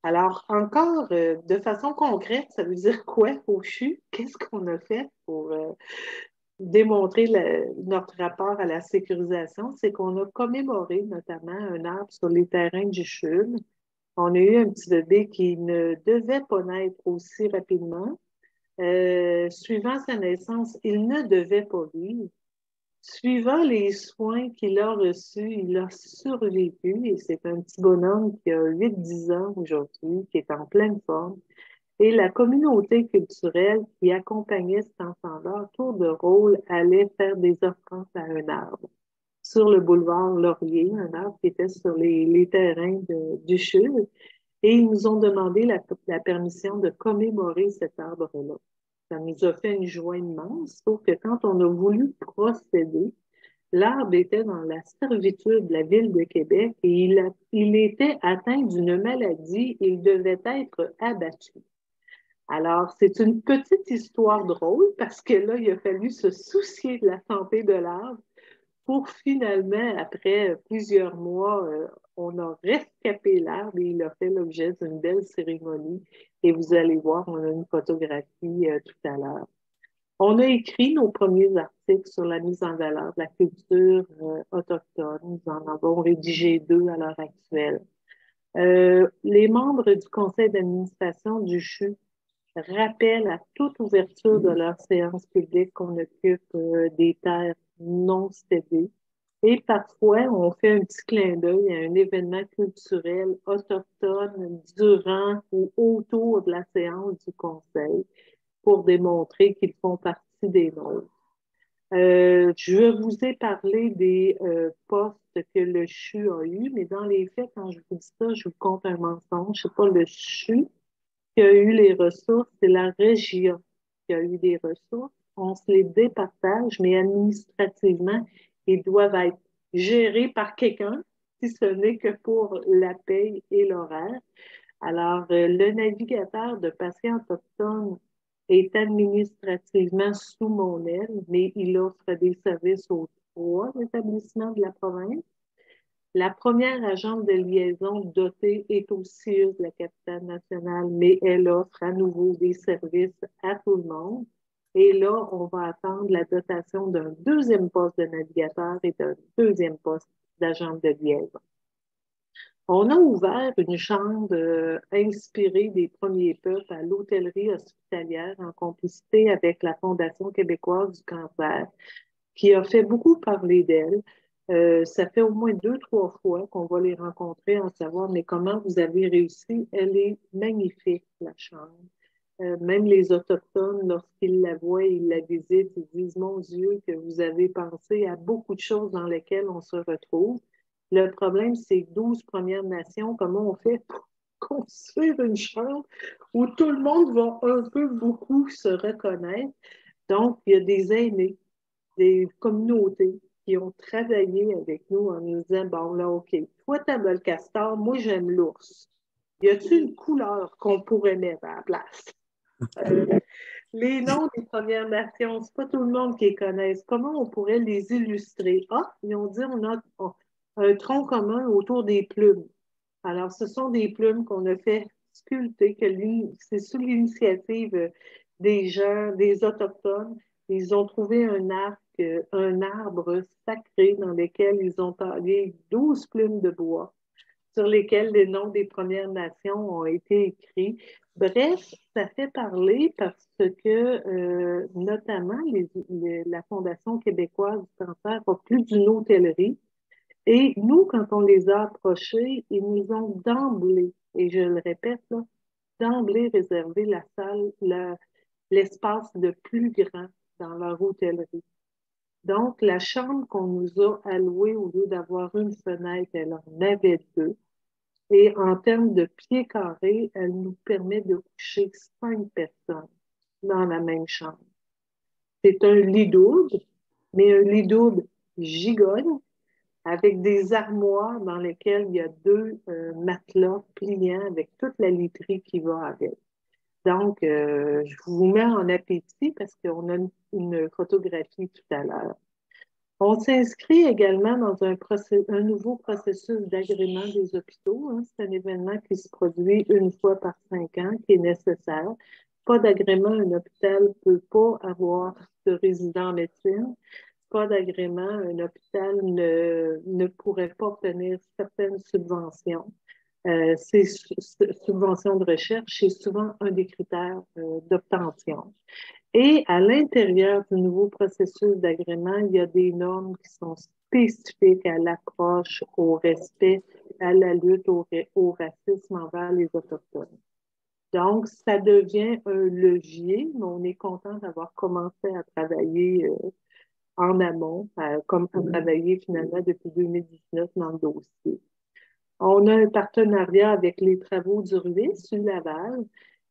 Alors, encore de façon concrète, ça veut dire quoi au CHU? Qu'est-ce qu'on a fait pour démontrer notre rapport à la sécurisation? C'est qu'on a commémoré notamment un arbre sur les terrains du CHU. On a eu un petit bébé qui ne devait pas naître aussi rapidement. Suivant sa naissance, il ne devait pas vivre. Suivant les soins qu'il a reçus, il a survécu et c'est un petit bonhomme qui a 8-10 ans aujourd'hui, qui est en pleine forme. Et la communauté culturelle qui accompagnait cet enfant-là, à tour de rôle, allait faire des offrandes à un arbre sur le boulevard Laurier, un arbre qui était sur les terrains du CHU. Et ils nous ont demandé la permission de commémorer cet arbre-là. Ça nous a fait une joie immense, sauf que quand on a voulu procéder, l'arbre était dans la servitude de la ville de Québec et il était atteint d'une maladie et il devait être abattu. Alors, c'est une petite histoire drôle parce que là, il a fallu se soucier de la santé de l'arbre pour finalement, après plusieurs mois, on a rescapé l'arbre et il a fait l'objet d'une belle cérémonie. Et vous allez voir, on a une photographie tout à l'heure. On a écrit nos premiers articles sur la mise en valeur de la culture autochtone. Nous en avons rédigé 2 à l'heure actuelle. Les membres du conseil d'administration du CHU rappellent à toute ouverture de leur séance publique qu'on occupe des terres non cédées. Et parfois, on fait un petit clin d'œil à un événement culturel autochtone durant ou autour de la séance du conseil pour démontrer qu'ils font partie des nôtres. Je vous ai parlé des postes que le CHU a eu, mais dans les faits, quand je vous dis ça, je vous compte un mensonge. C'est pas le CHU qui a eu les ressources, c'est la région qui a eu des ressources. On se les départage, mais administrativement, ils doivent être gérés par quelqu'un, si ce n'est que pour la paye et l'horaire. Alors, le navigateur de patients autochtones est administrativement sous mon aile, mais il offre des services aux 3 établissements de la province. La première agente de liaison dotée est au CIUS de la capitale nationale, mais elle offre à nouveau des services à tout le monde. Et là, on va attendre la dotation d'un 2e poste de navigateur et d'un 2e poste d'agente de liaison. On a ouvert une chambre inspirée des premiers peuples à l'hôtellerie hospitalière en complicité avec la Fondation québécoise du cancer, qui a fait beaucoup parler d'elle. Ça fait au moins 2-3 fois qu'on va les rencontrer en savoir, mais comment vous avez réussi? Elle est magnifique, la chambre. Même les Autochtones, lorsqu'ils la voient, ils la visitent, ils disent, mon Dieu, que vous avez pensé à beaucoup de choses dans lesquelles on se retrouve. Le problème, c'est 12 Premières Nations, comment on fait pour construire une chambre où tout le monde va un peu beaucoup se reconnaître. Donc, il y a des aînés, des communautés qui ont travaillé avec nous en nous disant, bon, là, OK, toi, t'aimes le castor, moi, j'aime l'ours. Y a-t-il une couleur qu'on pourrait mettre à la place? Les noms des Premières Nations, c'est pas tout le monde qui les connaisse. Comment on pourrait les illustrer? Ah, ils ont dit on a un tronc commun autour des plumes. Alors, ce sont des plumes qu'on a fait sculpter, c'est sous l'initiative des gens, des Autochtones. Ils ont trouvé un arbre sacré dans lequel ils ont taillé 12 plumes de bois sur lesquels les noms des Premières Nations ont été écrits. Bref, ça fait parler parce que, notamment, la Fondation québécoise du cancer a plus d'une hôtellerie. Et nous, quand on les a approchés, ils nous ont d'emblée, et je le répète, là, d'emblée réservé la salle, l'espace le plus grand dans leur hôtellerie. Donc, la chambre qu'on nous a allouée, au lieu d'avoir une fenêtre, elle en avait deux. Et en termes de pieds carrés, elle nous permet de coucher 5 personnes dans la même chambre. C'est un lit double, mais un lit double gigogne avec des armoires dans lesquelles il y a deux matelas pliants avec toute la literie qui va avec. Donc, je vous mets en appétit parce qu'on a une photographie tout à l'heure. On s'inscrit également dans un nouveau processus d'agrément des hôpitaux. Hein. C'est un événement qui se produit une fois par 5 ans, qui est nécessaire. Pas d'agrément, un hôpital ne peut pas avoir de résident en médecine. Pas d'agrément, un hôpital ne pourrait pas obtenir certaines subventions. Ces subventions de recherche, c'est souvent un des critères d'obtention. Et à l'intérieur du nouveau processus d'agrément, il y a des normes qui sont spécifiques à l'approche, au respect, à la lutte au racisme envers les Autochtones. Donc, ça devient un levier, mais on est content d'avoir commencé à travailler en amont, comme à travailler finalement depuis 2019 dans le dossier. On a un partenariat avec les travaux du RUIS, Laval,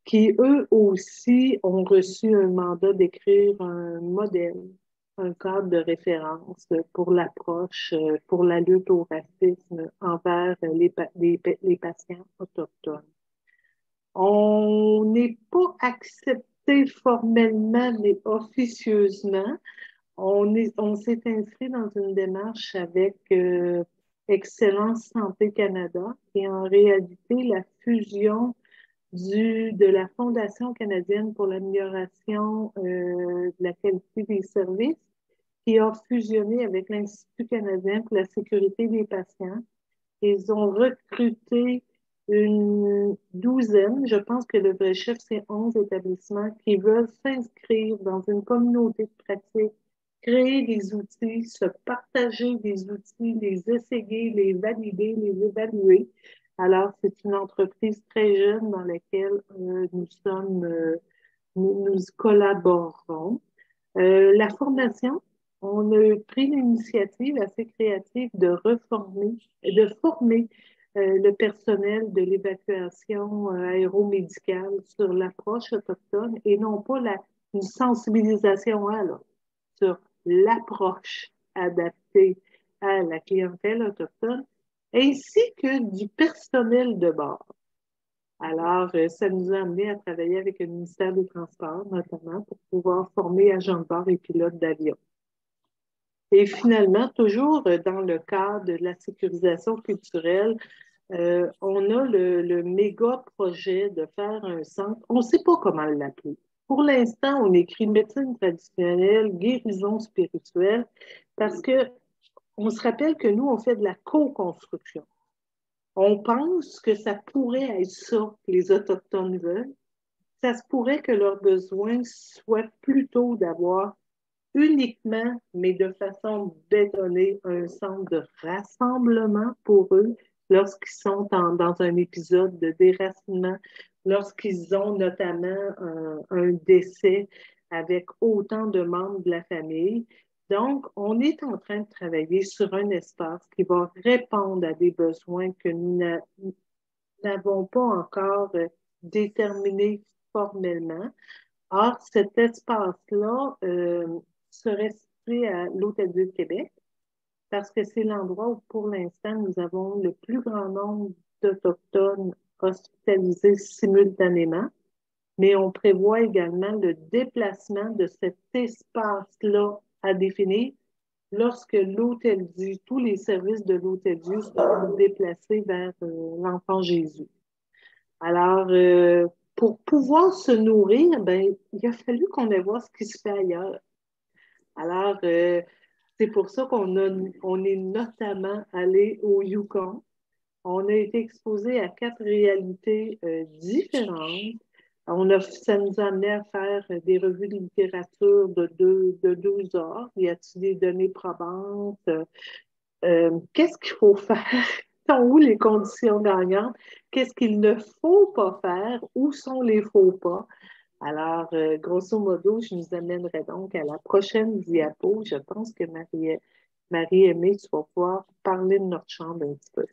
qui eux aussi ont reçu un mandat d'écrire un modèle, un cadre de référence pour l'approche, pour la lutte au racisme envers les patients autochtones. On n'est pas accepté formellement, mais officieusement. On s'est inscrit dans une démarche avec Excellence Santé Canada, qui est en réalité la fusion de la Fondation canadienne pour l'amélioration de la qualité des services, qui a fusionné avec l'Institut canadien pour la sécurité des patients. Ils ont recruté une douzaine, je pense que le vrai chiffre, c'est 11 établissements qui veulent s'inscrire dans une communauté de pratique, créer des outils, se partager des outils, les essayer, les valider, les évaluer. Alors, c'est une entreprise très jeune dans laquelle nous collaborons. La formation, on a pris l'initiative assez créative de former le personnel de l'évacuation aéromédicale sur l'approche autochtone et non pas une sensibilisation sur l'approche adaptée à la clientèle autochtone, ainsi que du personnel de bord. Alors, ça nous a amené à travailler avec le ministère des Transports, notamment, pour pouvoir former agents de bord et pilotes d'avion. Et finalement, toujours dans le cadre de la sécurisation culturelle, on a le méga projet de faire un centre. On ne sait pas comment l'appeler. Pour l'instant, on écrit médecine traditionnelle, guérison spirituelle, parce que on se rappelle que nous, on fait de la co-construction. On pense que ça pourrait être ça que les Autochtones veulent. Ça se pourrait que leur besoin soit plutôt d'avoir uniquement, mais de façon bétonnée, un centre de rassemblement pour eux lorsqu'ils sont dans un épisode de déracinement, lorsqu'ils ont notamment un décès avec autant de membres de la famille. Donc, on est en train de travailler sur un espace qui va répondre à des besoins que nous n'avons pas encore déterminés formellement. Or, cet espace-là serait situé à l'Hôtel-Dieu de Québec parce que c'est l'endroit où, pour l'instant, nous avons le plus grand nombre d'Autochtones hospitalisés simultanément, mais on prévoit également le déplacement de cet espace-là à définir lorsque l'Hôtel-Dieu, tous les services de l'Hôtel-Dieu seront déplacés vers l'Enfant Jésus. Alors, pour pouvoir se nourrir, ben, il a fallu qu'on aille voir ce qui se fait ailleurs. Alors, c'est pour ça on est notamment allé au Yukon. On a été exposé à 4 réalités différentes. Ça nous a amené à faire des revues de littérature de 12 heures. Y a-t-il des données probantes? Qu'est-ce qu'il faut faire? Sont où les conditions gagnantes? Qu'est-ce qu'il ne faut pas faire? Où sont les faux pas? Alors, grosso modo, je nous amènerai donc à la prochaine diapo. Je pense que Marie-Aimée, tu vas pouvoir parler de notre chambre un petit peu.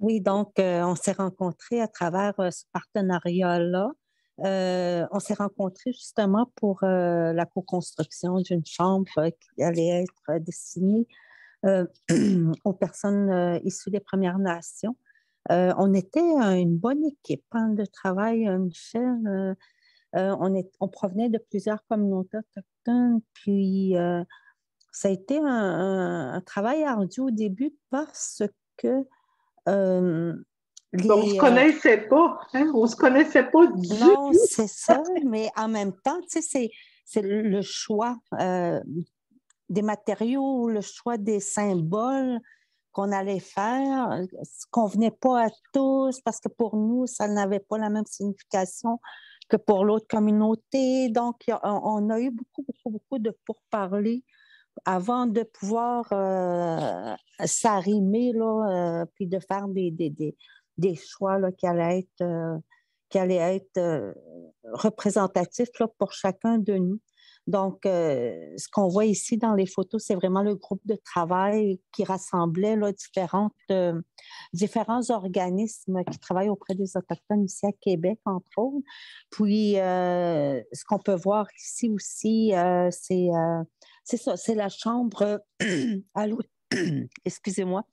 Oui, donc on s'est rencontrés à travers ce partenariat-là. On s'est rencontrés justement pour la co-construction d'une chambre qui allait être destinée aux personnes issues des Premières Nations. On était une bonne équipe de travail, Michel. On provenait de plusieurs communautés autochtones, puis ça a été un travail ardu au début parce que on ne se connaissait pas, hein? On ne se connaissait pas du tout. Non, c'est ça, mais en même temps, tu sais, c'est le choix des matériaux, le choix des symboles qu'on allait faire, ce qu'on ne venait pas à tous, parce que pour nous, ça n'avait pas la même signification que pour l'autre communauté. Donc, on a eu beaucoup de pourparlers avant de pouvoir s'arrimer, puis de faire des choix là, qui allaient être représentatifs là, pour chacun de nous. Donc, ce qu'on voit ici dans les photos, c'est vraiment le groupe de travail qui rassemblait là, différents organismes qui travaillent auprès des Autochtones ici à Québec, entre autres. Puis, ce qu'on peut voir ici aussi, c'est ça, c'est la chambre excusez-moi,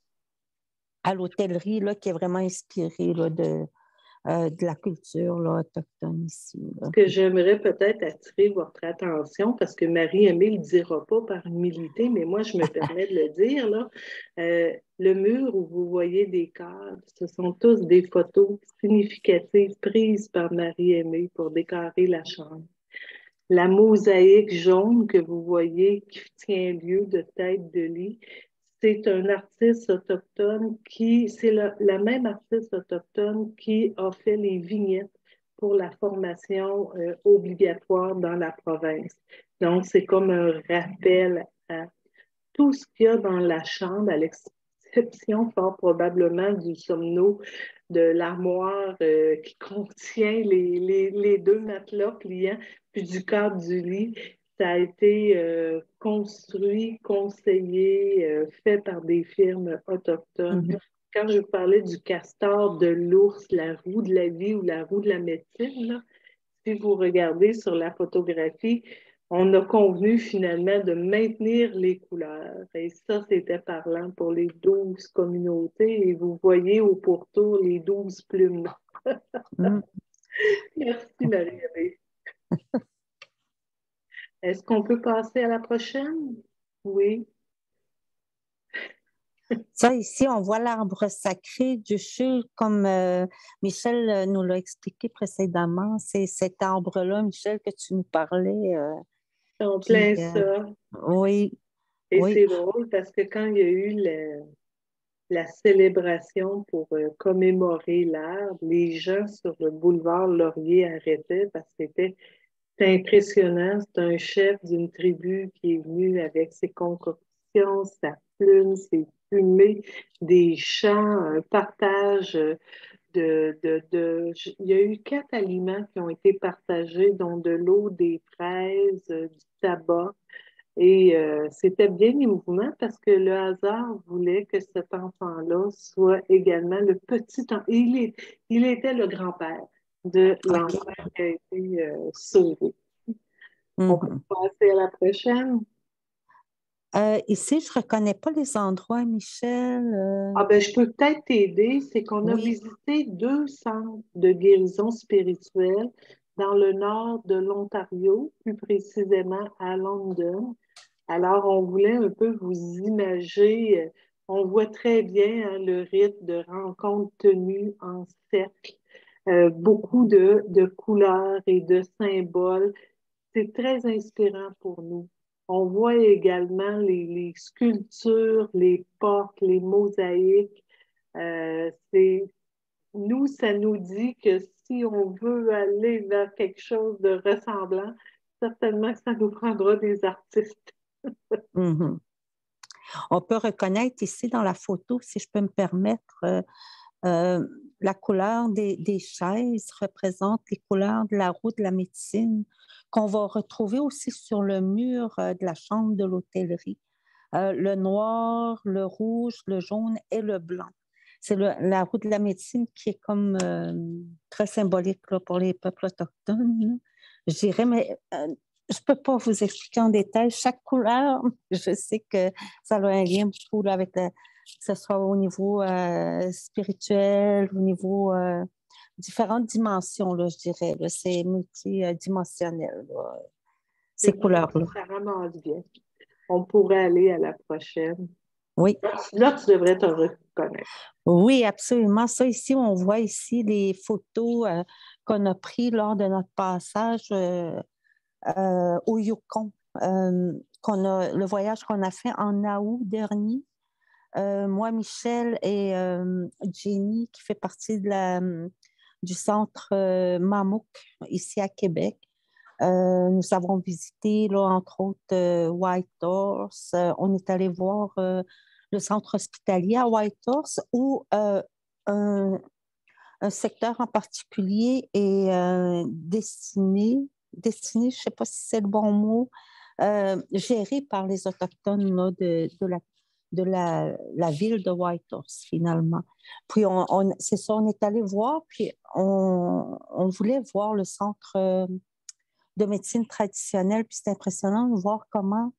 à l'hôtellerie qui est vraiment inspirée de la culture autochtone ici. Ce que j'aimerais peut-être attirer votre attention, parce que Marie-Aimée ne le dira pas par humilité, mais moi, je me permets de le dire, là, le mur où vous voyez des cadres, ce sont tous des photos significatives prises par Marie-Aimée pour décorer la chambre. La mosaïque jaune que vous voyez qui tient lieu de tête de lit, c'est un artiste autochtone c'est la même artiste autochtone qui a fait les vignettes pour la formation obligatoire dans la province. Donc, c'est comme un rappel à tout ce qu'il y a dans la chambre, à l'exception fort probablement du sommeau de l'armoire qui contient les 2 matelas pliants, puis du cadre du lit. Ça a été construit, conseillé, fait par des firmes autochtones. Mm-hmm. Quand je vous parlais du castor, de l'ours, la roue de la vie ou la roue de la médecine, là, si vous regardez sur la photographie, on a convenu finalement de maintenir les couleurs. Et ça, c'était parlant pour les 12 communautés. Et vous voyez au pourtour les 12 plumes. Merci, Marie-Aimée. Est-ce qu'on peut passer à la prochaine? Oui. Ça, ici, on voit l'arbre sacré du CHUL, comme Michel nous l'a expliqué précédemment. C'est cet arbre-là, Michel, que tu nous parlais. En plein ça. Oui. Et oui. c'est drôle parce que quand il y a eu la célébration pour commémorer l'arbre, les gens sur le boulevard Laurier arrêtaient parce que c'était impressionnant. C'est un chef d'une tribu qui est venu avec ses concoctions, sa plume, ses fumées, des chants, un partage il y a eu 4 aliments qui ont été partagés, dont de l'eau, des fraises, du tabac. Et c'était bien émouvant parce que le hasard voulait que cet enfant-là soit également le petit enfant. Il était le grand-père de OK. l'enfant qui a été sauvé. On peut Mhm. passer à la prochaine. Ici, je ne reconnais pas les endroits, Michel. Ah ben, je peux peut-être t'aider. C'est qu'on a Oui. visité 2 centres de guérison spirituelle dans le nord de l'Ontario, plus précisément à London. Alors, on voulait un peu vous imager. On voit très bien hein, le rite de rencontre tenue en cercle, beaucoup de couleurs et de symboles. C'est très inspirant pour nous. On voit également les sculptures, les portes, les mosaïques. Nous, ça nous dit que si on veut aller vers quelque chose de ressemblant, certainement que ça nous prendra des artistes. Mhm. On peut reconnaître ici dans la photo, si je peux me permettre, euh, la couleur des chaises représente les couleurs de la roue de la médecine qu'on va retrouver aussi sur le mur de la chambre de l'hôtellerie. Le noir, le rouge, le jaune et le blanc. C'est la roue de la médecine qui est comme très symbolique là, pour les peuples autochtones. Là. Je dirais, mais je ne peux pas vous expliquer en détail chaque couleur. Je sais que ça a un lien beaucoup là, avec que ce soit au niveau spirituel, au niveau différentes dimensions, là, je dirais. Là. C'est multidimensionnel, là, ces C'est vrai, couleurs-là. ça ramasse bien. On pourrait aller à la prochaine. Oui. Là, tu devrais te reconnaître. Oui, absolument. Ça, ici, on voit ici les photos qu'on a prises lors de notre passage au Yukon, le voyage qu'on a fait en août dernier. Moi, Michel et Jenny, qui fait partie du centre Mamouk ici à Québec. Nous avons visité, là, entre autres, Whitehorse. On est allé voir le centre hospitalier à Whitehorse où un, un secteur en particulier est destiné, je ne sais pas si c'est le bon mot, géré par les Autochtones là, de la ville de Whitehorse, finalement. Puis, c'est ça, on est allé voir, puis on voulait voir le centre de médecine traditionnelle, puis c'est impressionnant de voir comment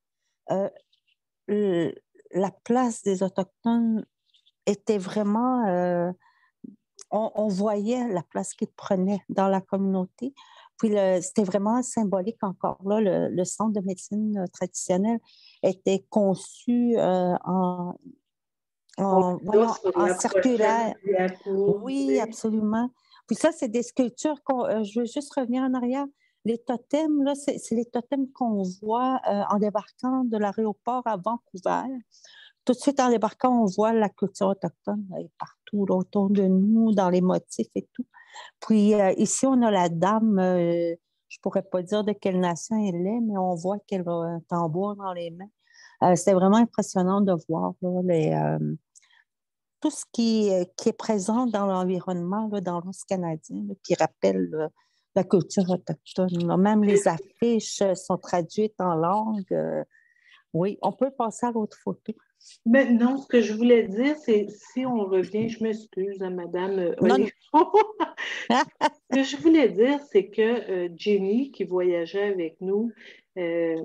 euh, la place des Autochtones était vraiment on voyait la place qu'ils prenaient dans la communauté. Puis c'était vraiment symbolique encore là. Le centre de médecine traditionnelle était conçu voyons, Sur en la prochaine circulaire. diapo. Oui, absolument. Puis ça, c'est des sculptures je veux juste revenir en arrière. Les totems, là, c'est les totems qu'on voit en débarquant de l'aéroport à Vancouver. Tout de suite en débarquant, on voit la culture autochtone partout là, autour de nous, dans les motifs et tout. Puis ici, on a la dame, je ne pourrais pas dire de quelle nation elle est, mais on voit qu'elle a un tambour dans les mains. C'était vraiment impressionnant de voir là, tout ce qui est présent dans l'environnement, là, dans l'Ouest canadien, là, qui rappelle la culture autochtone. Là. Même les affiches sont traduites en langue. Oui, on peut passer à l'autre photo. Maintenant, ce que je voulais dire, c'est si on revient, je m'excuse à Madame Non, non. Olifo. Ce que je voulais dire, c'est que Jenny, qui voyageait avec nous, euh,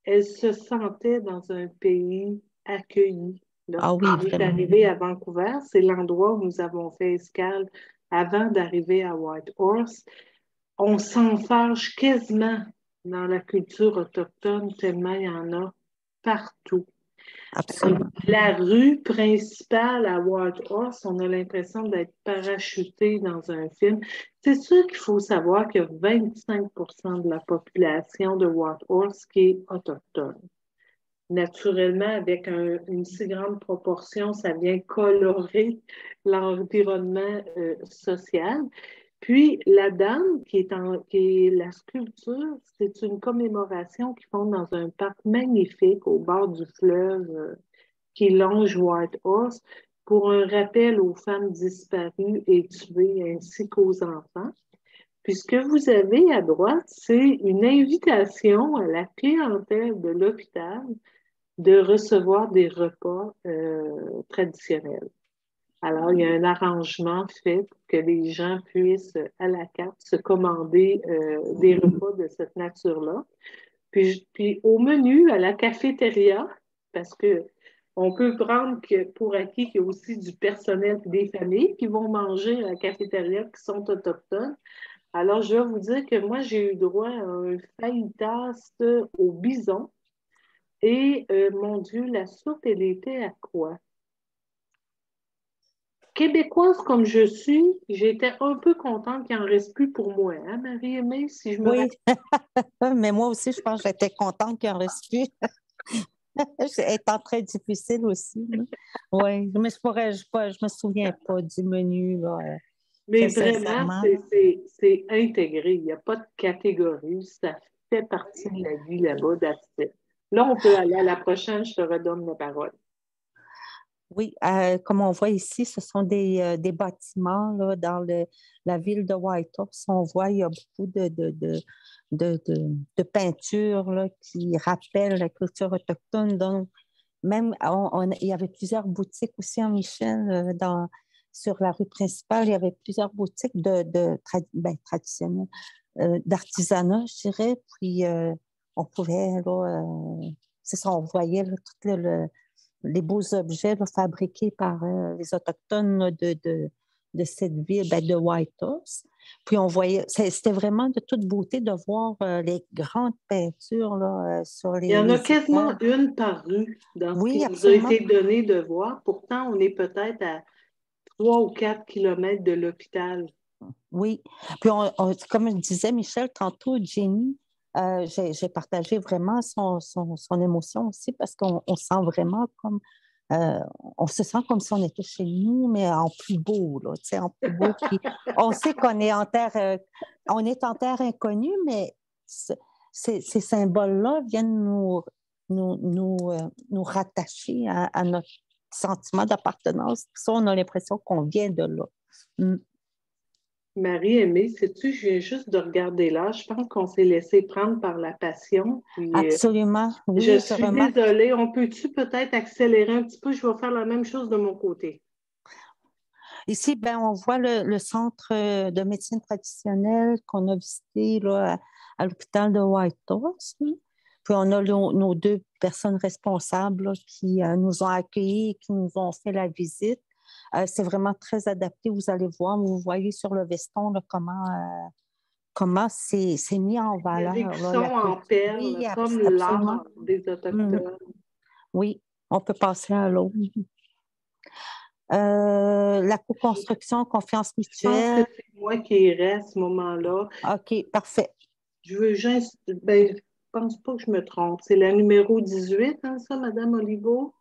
elle se sentait dans un pays accueilli. Ah oui, Lorsqu'on est vraiment. arrivé à Vancouver, c'est l'endroit où nous avons fait escale avant d'arriver à Whitehorse. On s'enfarge quasiment dans la culture autochtone, tellement il y en a partout. Absolument. La rue principale à Whitehorse, on a l'impression d'être parachuté dans un film. C'est sûr qu'il faut savoir qu'il y a 25% de la population de Whitehorse qui est autochtone. Naturellement, avec une si grande proportion, ça vient colorer l'environnement social. Puis, la dame qui est la sculpture, c'est une commémoration qu'ils font dans un parc magnifique au bord du fleuve qui longe Whitehorse pour un rappel aux femmes disparues et tuées ainsi qu'aux enfants. Puis ce que vous avez à droite, c'est une invitation à la clientèle de l'hôpital de recevoir des repas traditionnels. Alors, il y a un arrangement fait pour que les gens puissent, à la carte, se commander des repas de cette nature-là. Puis au menu, à la cafétéria, parce que on peut prendre que pour acquis qu'il y a aussi du personnel et des familles qui vont manger à la cafétéria qui sont autochtones. Alors, je vais vous dire que moi, j'ai eu droit à un fajitas au bison. Et, mon Dieu, la soupe, elle était à quoi? Québécoise comme je suis, j'étais un peu contente qu'il n'en reste plus pour moi, hein, Marie-Aimée, si je me Oui, rappelle. mais moi aussi, je pense que j'étais contente qu'il en reste plus. C'est très difficile aussi. Oui, mais je me souviens pas du menu, là, Mais très vraiment, sincèrement. c'est intégré. Il n'y a pas de catégorie. Ça fait partie de la vie là-bas, d'aspect. Là, on peut aller à la prochaine, je te redonne la parole. Oui, comme on voit ici, ce sont des bâtiments là, dans la ville de Whitehorse. On voit il y a beaucoup de peintures là, qui rappellent la culture autochtone. Donc, même, il y avait plusieurs boutiques aussi en Michel, sur la rue principale. Il y avait plusieurs boutiques traditionnelles, d'artisanat, je dirais. Puis, on pouvait, là, c'est ça, on voyait là, tout les beaux objets là, fabriqués par les Autochtones là, de cette ville, de Whitehorse. Puis on voyait, c'était vraiment de toute beauté de voir les grandes peintures là, sur Il y en a les quasiment immeubles. une par rue dans ce qui Oui, nous a absolument. été donné de voir. Pourtant, on est peut-être à 3 ou 4 kilomètres de l'hôpital. Oui. Puis, comme disait Michel tantôt, Jenny, j'ai partagé vraiment son émotion aussi parce qu'on sent vraiment comme, euh, on se sent comme si on était chez nous, mais en plus beau, là, tu sais, en plus beau. Puis, on sait qu'on est on est en terre inconnue, mais ces symboles-là viennent nous rattacher à notre sentiment d'appartenance. Ça, on a l'impression qu'on vient de là. Mm. Marie-Aimée, sais-tu, je viens juste de regarder là. Je pense qu'on s'est laissé prendre par la passion. Puis, Absolument. je Oui, je suis remarque. désolée. On peut-tu peut-être accélérer un petit peu? Je vais faire la même chose de mon côté. Ici, on voit le centre de médecine traditionnelle qu'on a visité là, à l'hôpital de Whitehorse. Là. Puis on a nos deux personnes responsables là, qui nous ont accueillis, qui nous ont fait la visite. C'est vraiment très adapté. Vous allez voir, vous voyez sur le veston là, comment c'est mis en Il y a valeur. des Là, cuissons en Oui, perles, comme absolument. l'art des Mhm. Autochtones. Oui, on peut passer à l'autre. La co-construction, confiance Je pense que mutuelle. c'est moi qui irai à ce moment-là. OK, parfait. Je veux juste, je pense pas que je me trompe. C'est la numéro 18, hein, ça, Madame Olivo?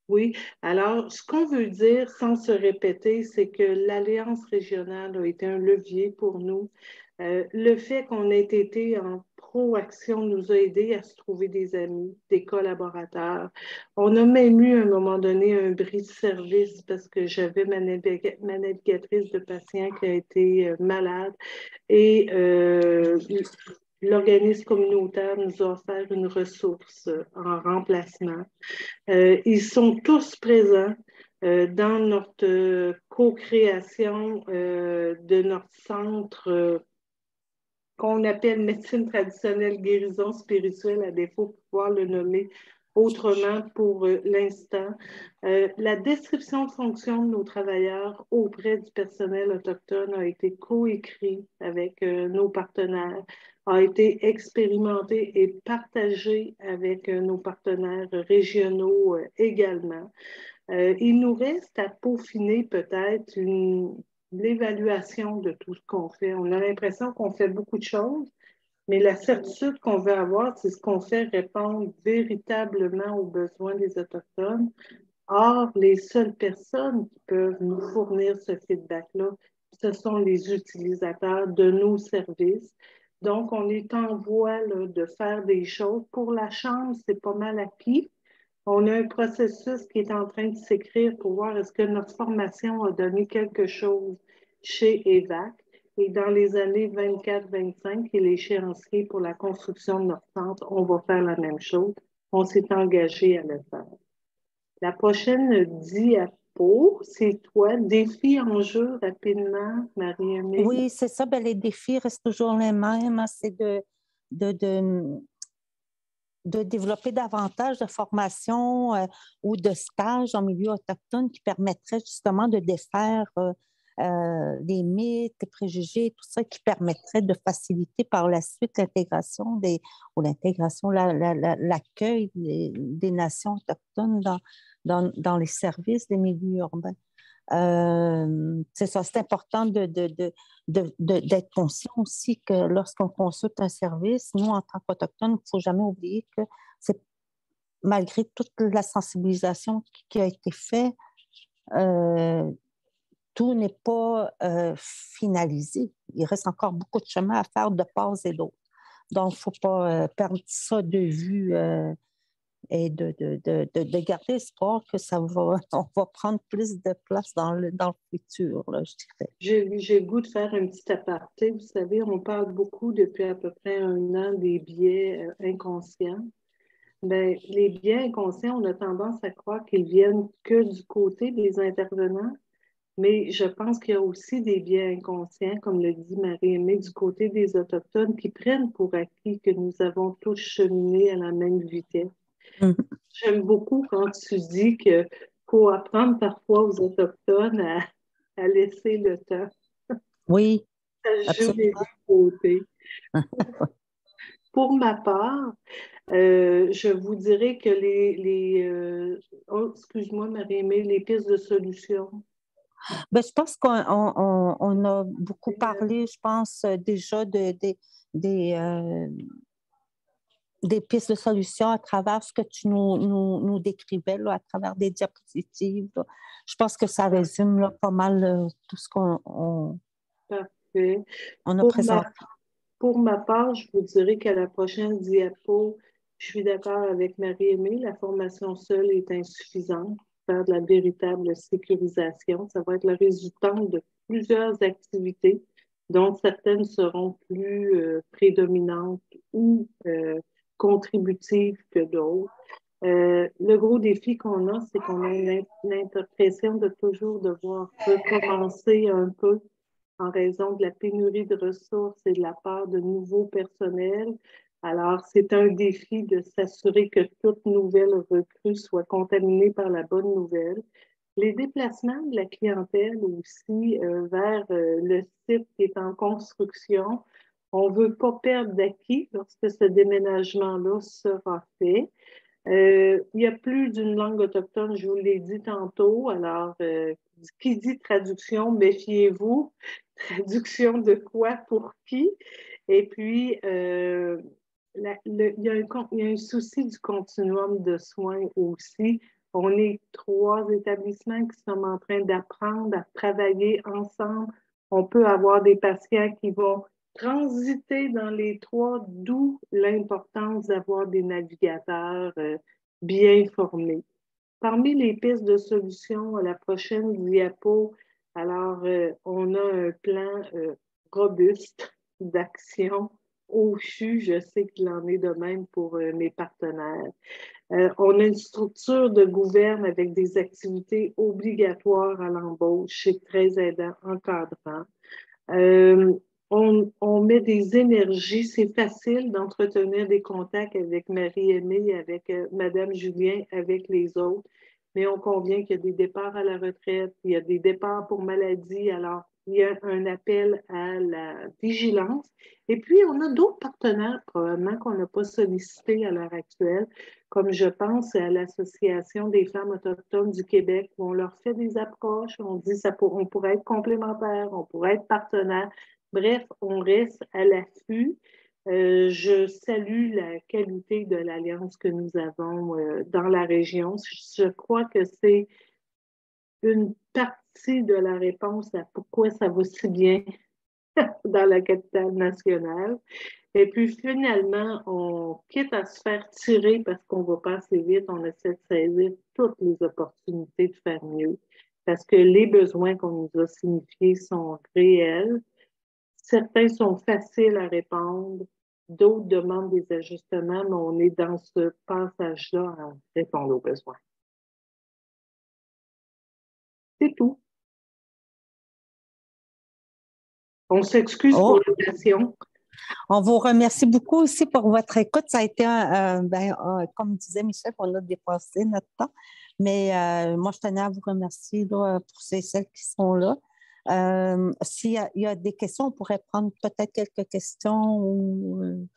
Oui. Alors, ce qu'on veut dire, sans se répéter, c'est que l'Alliance régionale a été un levier pour nous. Le fait qu'on ait été en proaction nous a aidé à se trouver des amis, des collaborateurs. On a même eu à un moment donné un bris de service parce que j'avais ma navigatrice de patient qui a été malade et l'organisme communautaire nous a offert une ressource en remplacement. Ils sont tous présents dans notre co-création de notre centre qu'on appelle médecine traditionnelle guérison spirituelle, à défaut de pouvoir le nommer autrement pour l'instant. La description de fonction de nos travailleurs auprès du personnel autochtone a été coécrite avec nos partenaires, a été expérimentée et partagée avec nos partenaires régionaux également. Il nous reste à peaufiner peut-être l'évaluation de tout ce qu'on fait. On a l'impression qu'on fait beaucoup de choses, mais la certitude qu'on veut avoir, c'est ce qu'on fait répondre véritablement aux besoins des Autochtones. Or, les seules personnes qui peuvent nous fournir ce feedback-là, ce sont les utilisateurs de nos services. Donc, on est en voie là, de faire des choses. Pour la Chambre, c'est pas mal acquis. On a un processus qui est en train de s'écrire pour voir est-ce que notre formation a donné quelque chose chez EVAC. Et dans les années 24-25, qui est l'échéancier pour la construction de notre centre, on va faire la même chose. On s'est engagé à le faire. La prochaine diapo, c'est toi. Défi, enjeu, rapidement, Marie-Aimée. Oui, c'est ça. Ben, les défis restent toujours les mêmes, hein. C'est de développer davantage de formations ou de stages en milieu autochtone qui permettraient justement de défaire les mythes, les préjugés, tout ça qui permettrait de faciliter par la suite l'intégration l'accueil des nations autochtones dans les services des milieux urbains. C'est ça, c'est important d'être conscient aussi que lorsqu'on consulte un service, nous, en tant qu'Autochtones, il ne faut jamais oublier que c'est malgré toute la sensibilisation qui a été faite, tout n'est pas finalisé. Il reste encore beaucoup de chemin à faire de part et d'autre. Donc, il ne faut pas perdre ça de vue et de garder espoir que on va prendre plus de place dans le futur, là, je dirais. J'ai le goût de faire un petit aparté. Vous savez, on parle beaucoup depuis à peu près 1 an des biais inconscients. Bien, les biais inconscients, on a tendance à croire qu'ils viennent que du côté des intervenants, mais je pense qu'il y a aussi des biais inconscients, comme le dit Marie-Aimée, du côté des Autochtones qui prennent pour acquis que nous avons tous cheminé à la même vitesse. Mm-hmm. J'aime beaucoup quand tu dis qu'il faut apprendre parfois aux Autochtones à laisser le temps. Oui, Ça joue des absolument. deux côtés. Pour ma part, je vous dirais que excuse-moi Marie-Aimée, les pistes de solutions. Ben, je pense qu'on a beaucoup parlé, je pense, déjà des pistes de solutions à travers ce que tu nous décrivais, là, à travers des diapositives. Là. Je pense que ça résume là, pas mal tout ce qu'on Parfait. a présenté. Pour ma part, je vous dirais qu'à la prochaine diapo, je suis d'accord avec Marie-Aimée, la formation seule est insuffisante pour faire de la véritable sécurisation. Ça va être le résultat de plusieurs activités, dont certaines seront plus prédominantes ou contributives que d'autres. Le gros défi qu'on a, c'est qu'on a l'impression de toujours devoir recommencer un peu en raison de la pénurie de ressources et de la part de nouveaux personnels. Alors, c'est un défi de s'assurer que toute nouvelle recrue soit contaminée par la bonne nouvelle. Les déplacements de la clientèle aussi vers le site qui est en construction, on ne veut pas perdre d'acquis lorsque ce déménagement-là sera fait. Il y a plus d'une langue autochtone, je vous l'ai dit tantôt. Alors, qui dit traduction, méfiez-vous. Traduction de quoi pour qui? Et puis, il y a un souci du continuum de soins aussi. On est 3 établissements qui sont en train d'apprendre à travailler ensemble. On peut avoir des patients qui vont transiter dans les 3, d'où l'importance d'avoir des navigateurs bien formés. Parmi les pistes de solutions à la prochaine diapo, alors on a un plan robuste d'action au CHU. Je sais qu'il en est de même pour mes partenaires. On a une structure de gouverne avec des activités obligatoires à l'embauche. C'est très aidant, encadrant. On met des énergies. C'est facile d'entretenir des contacts avec Marie-Aimée, avec Madame Julien, avec les autres, mais on convient qu'il y a des départs à la retraite, il y a des départs pour maladie, alors il y a un appel à la vigilance. Et puis, on a d'autres partenaires probablement qu'on n'a pas sollicités à l'heure actuelle, comme je pense à l'Association des femmes autochtones du Québec, où on leur fait des approches, on dit on pourrait être complémentaires, on pourrait être partenaires. Bref, on reste à l'affût. Je salue la qualité de l'alliance que nous avons dans la région. Je crois que c'est une partie de la réponse à pourquoi ça va si bien dans la capitale nationale. Et puis finalement, on quitte à se faire tirer parce qu'on va pas assez vite, on essaie de saisir toutes les opportunités de faire mieux parce que les besoins qu'on nous a signifiés sont réels. Certains sont faciles à répondre, d'autres demandent des ajustements, mais on est dans ce passage-là à répondre aux besoins. C'est tout. On s'excuse pour la nation. On vous remercie beaucoup aussi pour votre écoute. Ça a été, comme disait Michel, on a dépassé notre temps. Mais moi, je tenais à vous remercier là, pour celles qui sont là. S'il y a des questions, on pourrait prendre peut-être quelques questions.